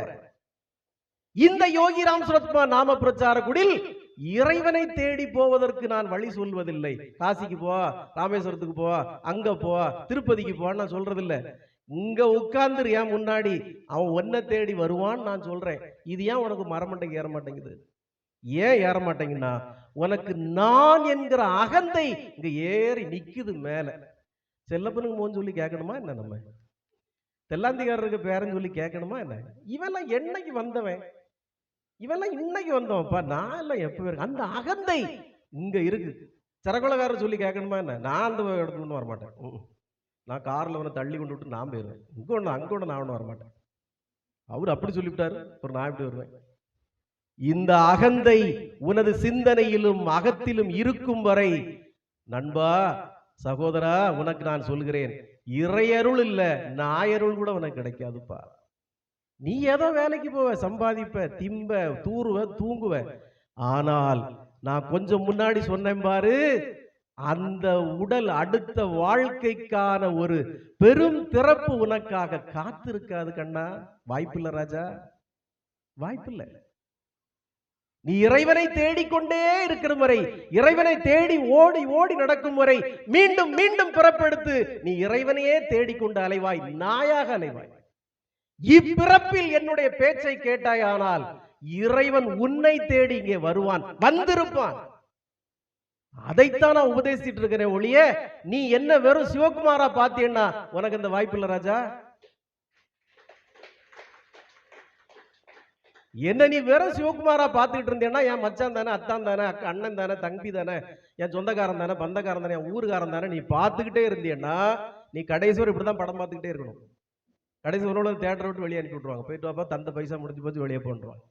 இந்த யோகிராம் சுரத்மா நாம பிரச்சார குடில் இறைவனை தேடி போவதற்கு நான் வழி சொல்வதில்லை. காசிக்கு போ, ராமேஸ்வரத்துக்கு போ, அங்க போ, திருப்பதிக்கு போன்னு நான் சொல்றது இல்ல. இங்க உட்கார்ந்து ஏன் முன்னாடி அவன் ஒன்ன தேடி வருவான் நான் சொல்றேன். இது ஏன் உனக்கு மரமண்டைக்கு ஏற மாட்டேங்குது? ஏன் ஏற மாட்டேங்குன்னா, உனக்கு நான் என்கிற அகந்தை இங்க ஏறி நிக்குது மேல. செல்லப்பனுக்கு மோன்னு சொல்லி கேட்கணுமா என்ன? நம்ம தெல்லாந்திகாரருக்கு பேரன்னு சொல்லி கேட்கணுமா என்ன? இவெல்லாம் என்னைக்கு வந்தவன், இவெல்லாம் இன்னைக்கு வந்தவன்ப்பா, நான் எல்லாம் எப்ப இருக்கு. அந்த அகந்தை இங்க இருக்கு. சரக்குலகாரர் சொல்லி கேட்கணுமா என்ன? நான் அந்த இடத்துல வரமாட்டேன். நான் கார்ல அவனை தள்ளி கொண்டு விட்டு நான் போயிடுவேன். இங்க ஒண்ணு அங்க ஒண்ணு நான் ஒண்ணு வரமாட்டேன். அவர் அப்படி சொல்லிவிட்டாரு, அப்புறம் நான் எப்படி வருவேன்? இந்த அகந்தை உனது சிந்தனையிலும் அகத்திலும் இருக்கும் வரை நண்பா, சகோதரா, உனக்கு நான் சொல்கிறேன், இறையருள் இல்ல நாயருள் கூட உனக்கு கிடைக்காதுப்பா. நீ ஏதோ வேலைக்கு போவ, சம்பாதிப்ப, திம்ப, தூருவ, தூங்குவ. ஆனால் நான் கொஞ்சம் முன்னாடி சொன்னேன் பாரு, அந்த உடல் அடுத்த வாழ்க்கைக்கான ஒரு பெரும் திறப்பு உனக்காக காத்திருக்காது கண்ணா. வாய்ப்பில்லை ராஜா, வாய்ப்பில்லை. நீ இறைவனை தேடிக்கொண்டே இருக்கிற வரை, இறைவனை தேடி ஓடி ஓடி நடக்கும் வரை மீண்டும் மீண்டும் பிறப்பெடுத்து நீ இறைவனையே தேடிக்கொண்டு அலைவாய், நாயாக அலைவாய். இப்பிறப்பில் என்னுடைய பேச்சை கேட்டாயானால் இறைவன் உன்னை தேடி இங்கே வருவான், வந்திருப்பான். அதைத்தான் நான் உபதேசிட்டு இருக்கிறேன் ஒழிய நீ என்ன வெறும் சிவகுமாரா பாத்தீங்கன்னா உனக்கு இந்த வாய்ப்பு இல்ல ராஜா. என்ன நீ வெறும் சிவகுமாரா பார்த்துக்கிட்டு இருந்தேன்னா என் மச்சான் தானே, அத்தான் தானே, அண்ணன் தானே, தம்பி தானே, என் சொந்தக்காரன் தானே, பந்தக்காரன் தானே, என் ஊருக்காரன் தானே, நீ பார்த்துக்கிட்டே இருந்தேன்னா நீ கடைசி வரை இப்படிதான் படம் பார்த்துக்கிட்டே இருக்கணும். கடைசி ஒரு தியேட்டரை விட்டு வெளியே அனுப்பி விட்டுருவாங்க. போயிட்டு வாப்பா, தந்த பைசா முடிஞ்சு போச்சு, வெளியே போன்றுவாங்க.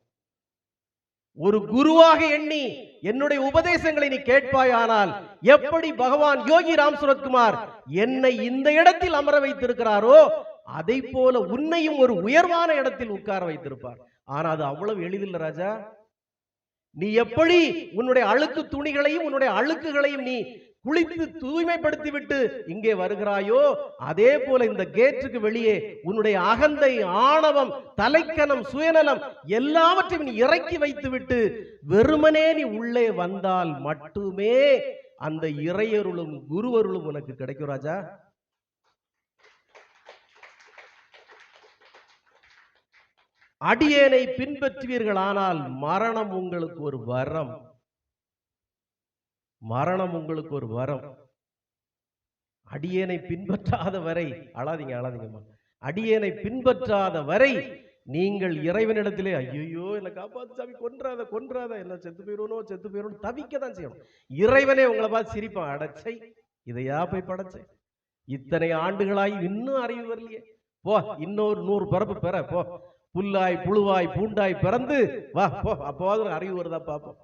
ஒரு குருவாக எண்ணி என்னுடைய உபதேசங்களை நீ கேட்பாயானால் எப்படி பகவான் யோகி ராம் சுரத்குமார் என்னை இந்த இடத்தில் அமர வைத்திருக்கிறாரோ அதை போல உன்னையும் ஒரு உயர்வான இடத்தில் உட்கார வைத்திருப்பார். ஆனா அது அவ்வளவு எளிதில்லை ராஜா. நீ எப்படி உன்னுடைய அழுக்கு துணிகளையும் உன்னுடைய அழுக்குகளையும் நீ குளித்து தூய்மைப்படுத்தி விட்டு இங்கே வருகிறாயோ அதே போல இந்த கேட்டுக்கு வெளியே உன்னுடைய அகந்தை, ஆணவம், தலைக்கணம், சுயநலம் எல்லாவற்றையும் நீ இறக்கி வைத்து விட்டு வெறுமனே நீ உள்ளே வந்தால் மட்டுமே அந்த இறையருளும் குருவருளும் உனக்கு கிடைக்கும் ராஜா. அடியேனை பின்பற்றுவீர்கள் ஆனால் மரணம் உங்களுக்கு ஒரு வரம். மரணம் உங்களுக்கு ஒரு வரம். அடியேனை பின்பற்றாத வரை, அழாதீங்க அழாதீங்கம்மா, அடியேனை பின்பற்றாத வரை நீங்கள் இறைவனிடத்திலே ஐயோ என்னை காப்பாத்து சாமி, கொன்றாத கொன்றாத, என்ன செத்து போயிடணும் செத்து போயிடணும் தவிக்க தான் செய்யணும். இறைவனே உங்களை பார்த்து சிரிப்பான், அடைச்சை இதையா போய் படைச்சை, இத்தனை ஆண்டுகளாய் இன்னும் அறிவு வரலையே, போ இன்னொரு 100 பிறப்பு பெற போ, புல்லாய் புழுவாய் பூண்டாய் பிறந்து வா போ, அப்போது அறிவு வருதா பார்ப்போம்.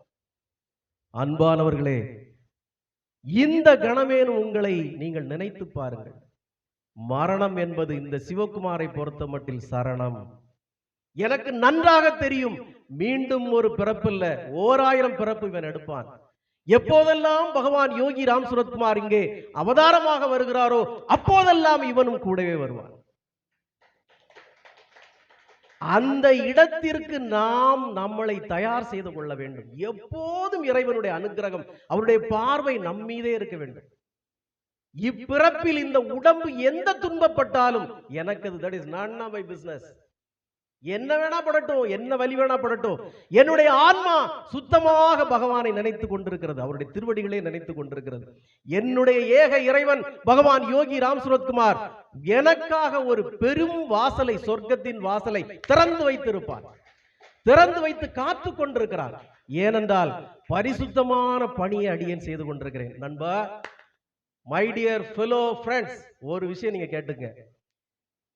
அன்பானவர்களே, இந்த கணமேனும் உங்களை நீங்கள் நினைத்து பாருங்கள். மரணம் என்பது இந்த சிவகுமாரை பொறுத்த மட்டில் சரணம். எனக்கு நன்றாக தெரியும், மீண்டும் ஒரு பிறப்பில்ல, 1000 பிறப்பு இவன் எடுப்பான். எப்போதெல்லாம் பகவான் யோகி ராம் சுரத்குமார் இங்கே அவதாரமாக வருகிறாரோ அப்போதெல்லாம் இவனும் கூடவே வருவான். அந்த இடத்திற்கு நாம் நம்மளை தயார் செய்து கொள்ள வேண்டும். எப்போதும் இறைவனுடைய அனுகிரகம், அவருடைய பார்வை நம்மீதே இருக்க வேண்டும். இப்பிறப்பில் இந்த உடம்பு எந்த துன்பப்பட்டாலும் எனக்கு அது that is not my business. என்ன வேணா படட்டும், என்ன வலி வேணா படட்டும், என்னுடைய ஆன்மா சுத்தமாக பகவானை நினைத்து கொண்டிருக்கிறது, அவருடைய திருவடிகளே நினைத்து கொண்டிருக்கிறது. என்னுடைய ஏக இறைவன் பகவான் யோகி ராம் சுரத்குமார் எனக்காக ஒரு பெரும் வாசலை, சொர்க்கத்தின் வாசலை திறந்து வைத்திருப்பார், திறந்து வைத்து காத்து கொண்டிருக்கிறார். ஏனென்றால் பரிசுத்தமான பணியை அடியேன் செய்து கொண்டிருக்கிறேன். நண்பா, மை டியர் ஃபெலோ ஃப்ரெண்ட்ஸ், ஒரு விஷயம் நீங்க கேட்டுங்க.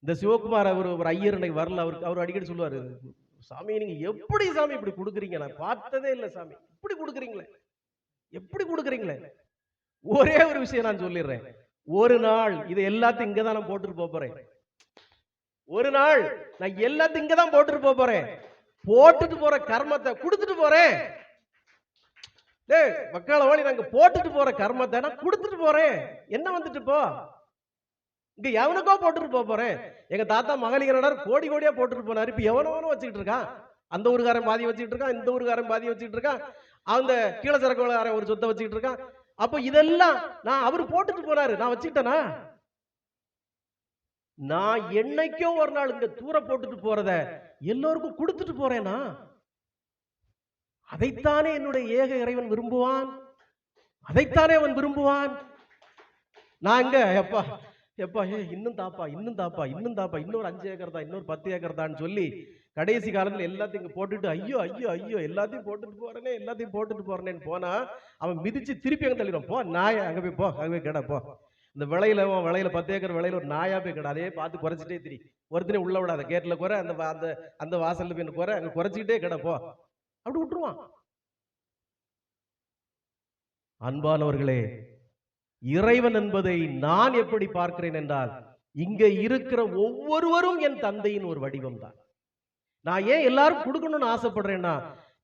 இந்த சிவகுமார் அவர் ஒரு ஐயர் இன்னைக்கு வரல, அவர் அடிக்கடி சொல்லுவாரு, சாமி நீங்க எப்படி சாமி இப்படி கொடுக்குறீங்க, நான் பார்த்ததே இல்லை சாமி, இப்படி கொடுக்குறீங்களே, எப்படி கொடுக்குறீங்களே. ஒரே ஒரு விஷயம் நான் சொல்லிடுறேன், ஒரு நாள் இது எல்லாத்தையும் இங்கதான் நான் போட்டுட்டு போறேன். ஒரு நாள் நான் எல்லாத்தையும் இங்கதான் போட்டுட்டு போறேன். போட்டுட்டு போற கர்மத்தை கொடுத்துட்டு போறேன். மக்களை ஓடி நாங்க போட்டுட்டு போற கர்மத்தை நான் கொடுத்துட்டு போறேன். என்ன வந்துட்டு போ, இங்க எவனுக்கோ போட்டுட்டு போறேன். எங்க தாத்தா மகளிர் கோடி கோடியா போட்டுட்டு போனாரு. இப்ப எவனவனும் வச்சுக்கிட்டு இருக்கான். அந்த ஊருக்காரன் பாதி வச்சுக்கிட்டு இருக்கான், இந்த ஊருக்காரன் பாதி வச்சுக்கிட்டு இருக்கான், அந்த கீழ சரக்குக்காரன் ஒரு சொத்தை வச்சுக்கிட்டு இருக்கான். அப்ப இதெல்லாம் நான் அவரு போட்டுட்டு போனாரு, நான் வச்சுக்கிட்டேனா? நான் என்னைக்கோ ஒரு நாள் இங்க தூர போட்டுட்டு போறத எல்லோருக்கும் கொடுத்துட்டு போறேனா? அதைத்தானே என்னுடைய ஏக இறைவன் விரும்புவான், அதைத்தானே அவன் விரும்புவான். நான் இங்க எப்பா எப்பா இன்னும் தாப்பா இன்னும் தாப்பா இன்னும் தாப்பா, இன்னொரு 5 ஏக்கர் தான், இன்னொரு 10 ஏக்கர் தான் சொல்லி கடைசி காலத்துல எல்லாத்தையும் போட்டுட்டு ஐயோ ஐயோ ஐயோ எல்லாத்தையும் போட்டுட்டு போறேனே, எல்லாத்தையும் போட்டுட்டு போறேன்னு போனா அவன் மிதிச்சு திருப்பி அங்க தள்ளிடும். போ நாய், அங்க போய் போ, அங்க போய் கேடா போ. இந்த விளையில 10 ஏக்கர் விளையில ஒரு நாயா போய் கடை, அதே பார்த்து குறைச்சிட்டே திரி, ஒருத்தனே உள்ள விடாத, கேட்ல குறை, அந்த வாசல்ல போய் குறை, அங்க குறைச்சிக்கிட்டே கடை போ, அப்படி விட்டுருவான். அன்பானவர்களே, இறைவன் என்பதை நான் எப்படி பார்க்கிறேன் என்றால், இங்க இருக்கிற ஒவ்வொருவரும் என் தந்தையின் ஒரு வடிவம் தான். நான் ஏன் எல்லாரும் கொடுக்கணும்னு ஆசைப்படுறேன்னா,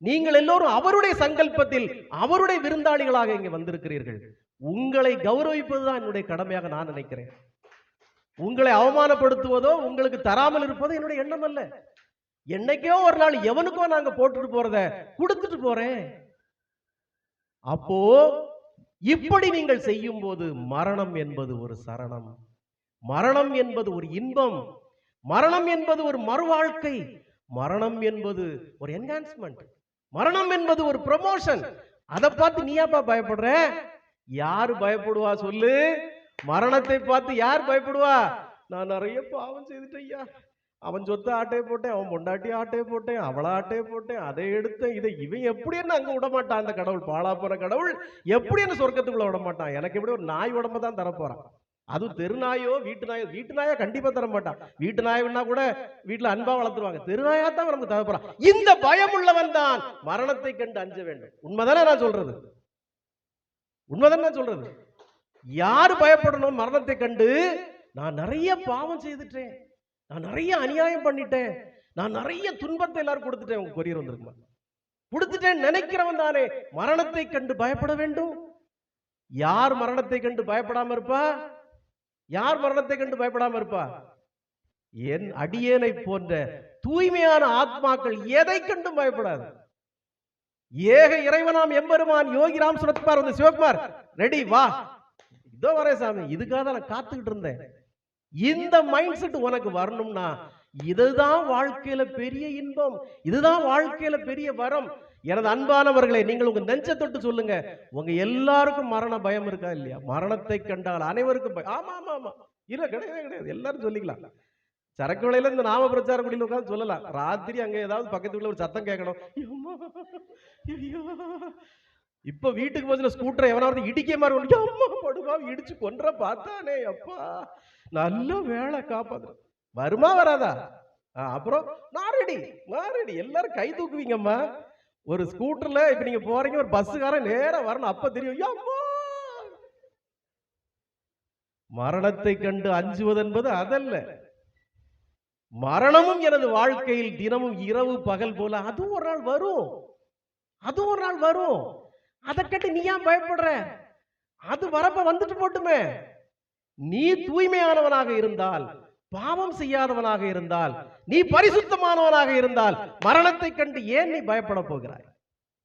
நீங்கள் எல்லோரும் அவருடைய சங்கல்பத்தில் அவருடைய விருந்தாளிகளாக இங்க வந்திருக்கிறீர்கள். உங்களை கௌரவிப்பதுதான் என்னுடைய கடமையாக நான் நினைக்கிறேன். உங்களை அவமானப்படுத்துவதோ உங்களுக்கு தராமல் இருப்பதோ என்னுடைய எண்ணம் அல்ல. என்னைக்கோ ஒரு நாள் எவனுக்கோ நாங்க போட்டுட்டு போறத கொடுத்துட்டு போறேன். அப்போ இப்படி நீங்கள் செய்யும் போது மரணம் என்பது ஒரு சரணம், மரணம் என்பது ஒரு இன்பம், மரணம் என்பது ஒரு மறுவாழ்க்கை, மரணம் என்பது ஒரு என்ஹான்ஸ்மெண்ட், மரணம் என்பது ஒரு ப்ரமோஷன். அதை பார்த்து நீயாப்பா பயப்படுற? யாரு பயப்படுவா சொல்லு? மரணத்தை பார்த்து யார் பயப்படுவா? நான் நிறைய பாவம் செய்துட்டேன் ஐயா, அவன் சொத்தை ஆட்டையை போட்டேன், அவன் பொண்டாட்டி ஆட்டையை போட்டேன், அவளை ஆட்டையை போட்டேன், அதை எடுத்தேன், இதை இவன் எப்படி என்ன அங்க விட மாட்டான்? அந்த கடவுள், பாழா போன கடவுள் எப்படி என்ன சொர்க்கத்துக்குள்ள விட மாட்டான்? எனக்கு எப்படி ஒரு நாய் உடம்ப தான் தரப்போறான். அதுவும் தெருநாயோ வீட்டு நாயோ? வீட்டு நாயா கண்டிப்பா தர மாட்டான். வீட்டு நாயன்னா கூட வீட்டுல அன்பா வளர்த்துருவாங்க. தெருநாயா தான் நமக்கு தரப்போறான். இந்த பயம் உள்ளவன் தான் மரணத்தை கண்டு அஞ்ச வேண்டும். உண்மைதானே நான் சொல்றது? உண்மைதானே நான் சொல்றது? யாரு பயப்படணும் மரணத்தை கண்டு? நான் நிறைய பாவம் செய்துட்டேன், நான் நிறைய அநியாயம் பண்ணிட்டேன், நான் நிறைய துன்பத்தை எல்லாரும் கொடுத்துட்டேன். உங்க கொரியர் வந்திருக்குமா? கொடுத்துட்டேன் நினைக்கிறவன் தானே மரணத்தை கண்டு பயப்பட வேண்டும். யார் மரணத்தை கண்டு பயப்படாம இருப்பா? யார் மரணத்தை கண்டு பயப்படாம இருப்பா? என் அடியேனை போன்ற தூய்மையான ஆத்மாக்கள் எதை கண்டும் பயப்படாது. ஏக இறைவனாம் எம்பெருமான் யோகி ராம் சுரத்குமார் வந்து, சிவகுமார் ரெடி வா, இதோ வரே சாமி, இதுக்காக தான் நான் காத்துக்கிட்டு இருந்தேன். இந்த மைண்ட் செட் உனக்கு வரணும்னா இதுதான் வாழ்க்கையில பெரிய இன்பம், இதுதான் வாழ்க்கையில பெரிய வரம். எனது அன்பானவர்களே, நீங்கள் உங்க நெஞ்ச தொட்டு சொல்லுங்க, உங்க எல்லாருக்கும் மரண பயம் இருக்கா இல்லையா? மரணத்தை கண்டால் அனைவருக்கும் பயம். ஆமா ஆமா ஆமா, இல்ல கிடையவே கிடையாது, எல்லாரும் சொல்லிக்கலாம். சரக்கு விலையில இந்த நாம பிரச்சார குடியில் உட்காந்து சொல்லலாம். ராத்திரி அங்க ஏதாவது பக்கத்து வீட்டுல ஒரு சத்தம் கேட்கணும். இப்ப வீட்டுக்கு போச்சுல ஸ்கூட்டர் எவனாவது இடிக்க மாதிரி அம்மா படுவா இடிச்சு கொன்ற பார்த்தானே, அப்பா நல்ல வேலை காப்பாத்து. வருமா வராதா? அப்புறம் நான் ரெடி, எல்லாரும் கை தூக்குவீங்கம்மா. ஒரு ஸ்கூட்டர்ல இப்ப நீங்க போறீங்க, ஒரு பஸ்ஸுக்காரன் நேரம் வரணும், அப்ப தெரியும் மரணத்தை கண்டு அஞ்சுவது என்பது அதல்ல. மரணமும் எனது வாழ்க்கையில் தினமும் இரவு பகல் போல அது ஒரு நாள் வரும், அது ஒரு நாள் வரும். அதை கட்டு நீ ஏன் பயப்படுற? அது வரப்ப வந்துட்டு போட்டுமே. நீ தூய்மையானவனாக இருந்தால், பாவம் செய்யாதவனாக இருந்தால், நீ பரிசுத்தமானவனாக இருந்தால் மரணத்தை கண்டு ஏன் நீ பயப்பட போகிறாய்?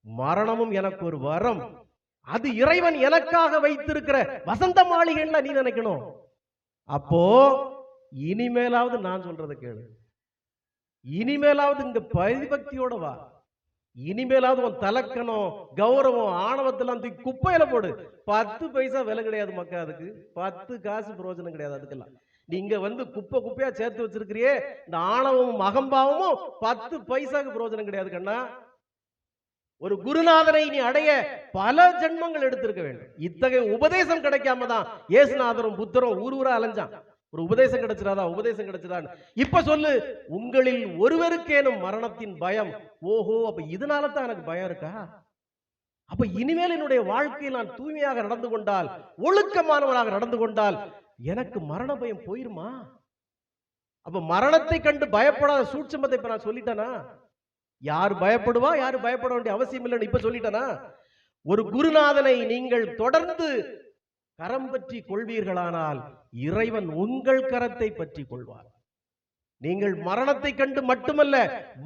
மரணமும் எனக்கு ஒரு வரம், அது இறைவன் எனக்காக வைத்திருக்கிற வசந்த மாளிகைன்னு நீ நினைக்கணும். அப்போ இனிமேலாவது நான் சொல்றதை கேளு, இனிமேலாவது இங்க பரிபக்தியோட வா, இனிமேலாவது உன் தலக்கணம் கௌரவம் ஆணவத்தெல்லாம் தூக்கி குப்பையில போடு. 10 பைசா விலை கிடையாது மக்கா, அதுக்கு 10 காசு பிரயோஜனம் கிடையாது. அதுக்கெல்லாம் நீங்க வந்து குப்பை குப்பையா சேர்த்து வச்சிருக்கிறியே, இந்த ஆணவமும் அகம்பாவமும் 10 பைசாக்கு பிரயோஜனம் கிடையாது கண்ணா. ஒரு குருநாதனை நீ அடைய பல ஜென்மங்கள் எடுத்திருக்க வேண்டும். இத்தகைய உபதேசம் கிடைக்காம தான் இயேசுநாதரும் புத்தரும் ஊர் ஊரா அலைஞ்சான். ஒரு உபதேசம் கிடைச்சிடாதா, உபதேசம் கிடைச்சிடான்னு. இப்ப சொல்லு, உங்களில் ஒருவருக்கேனும் மரணத்தின் பயம். ஓஹோ, அப்ப இதனால தான் எனக்கு பயம் இருக்கா? அப்ப இனிமேல் என்னுடைய வாழ்க்கையில் நான் தூய்மையாக நடந்து கொண்டால், ஒழுக்கமானவனாக நடந்து கொண்டால் எனக்கு மரண பயம் போயிருமா? அப்ப மரணத்தை கண்டு பயப்படாத சூட்சமத்தை இப்ப நான் சொல்லிட்டேனா? யார் பயப்படுவா, யாரு பயப்பட வேண்டிய அவசியம் இல்லைன்னு இப்ப சொல்லிட்டேனா? ஒரு குருநாதனை நீங்கள் தொடர்ந்து கரம் பற்றி கொள்வீர்களானால் இறைவன் உங்கள் கரத்தை பற்றி கொள்வார். நீங்கள் மரணத்தை கண்டு மட்டுமல்ல,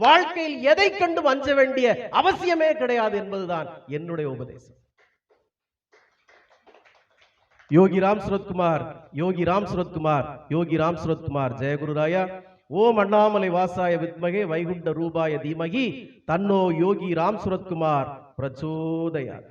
வாழ்க்கையில் எதை கண்டு அஞ்ச வேண்டிய அவசியமே கிடையாது என்பதுதான் என்னுடைய உபதேசம். யோகி ராம் சுரத்குமார், யோகி ராம் சுரத்குமார், யோகி ராம் சுரத்குமார். ஜெயகுருராயா. ஓம் அண்ணாமலை வாசாய வித்மகே வைகுண்ட ரூபாய தீமகி தன்னோ யோகி ராம் சுரத்குமார் பிரச்சோதயாத்.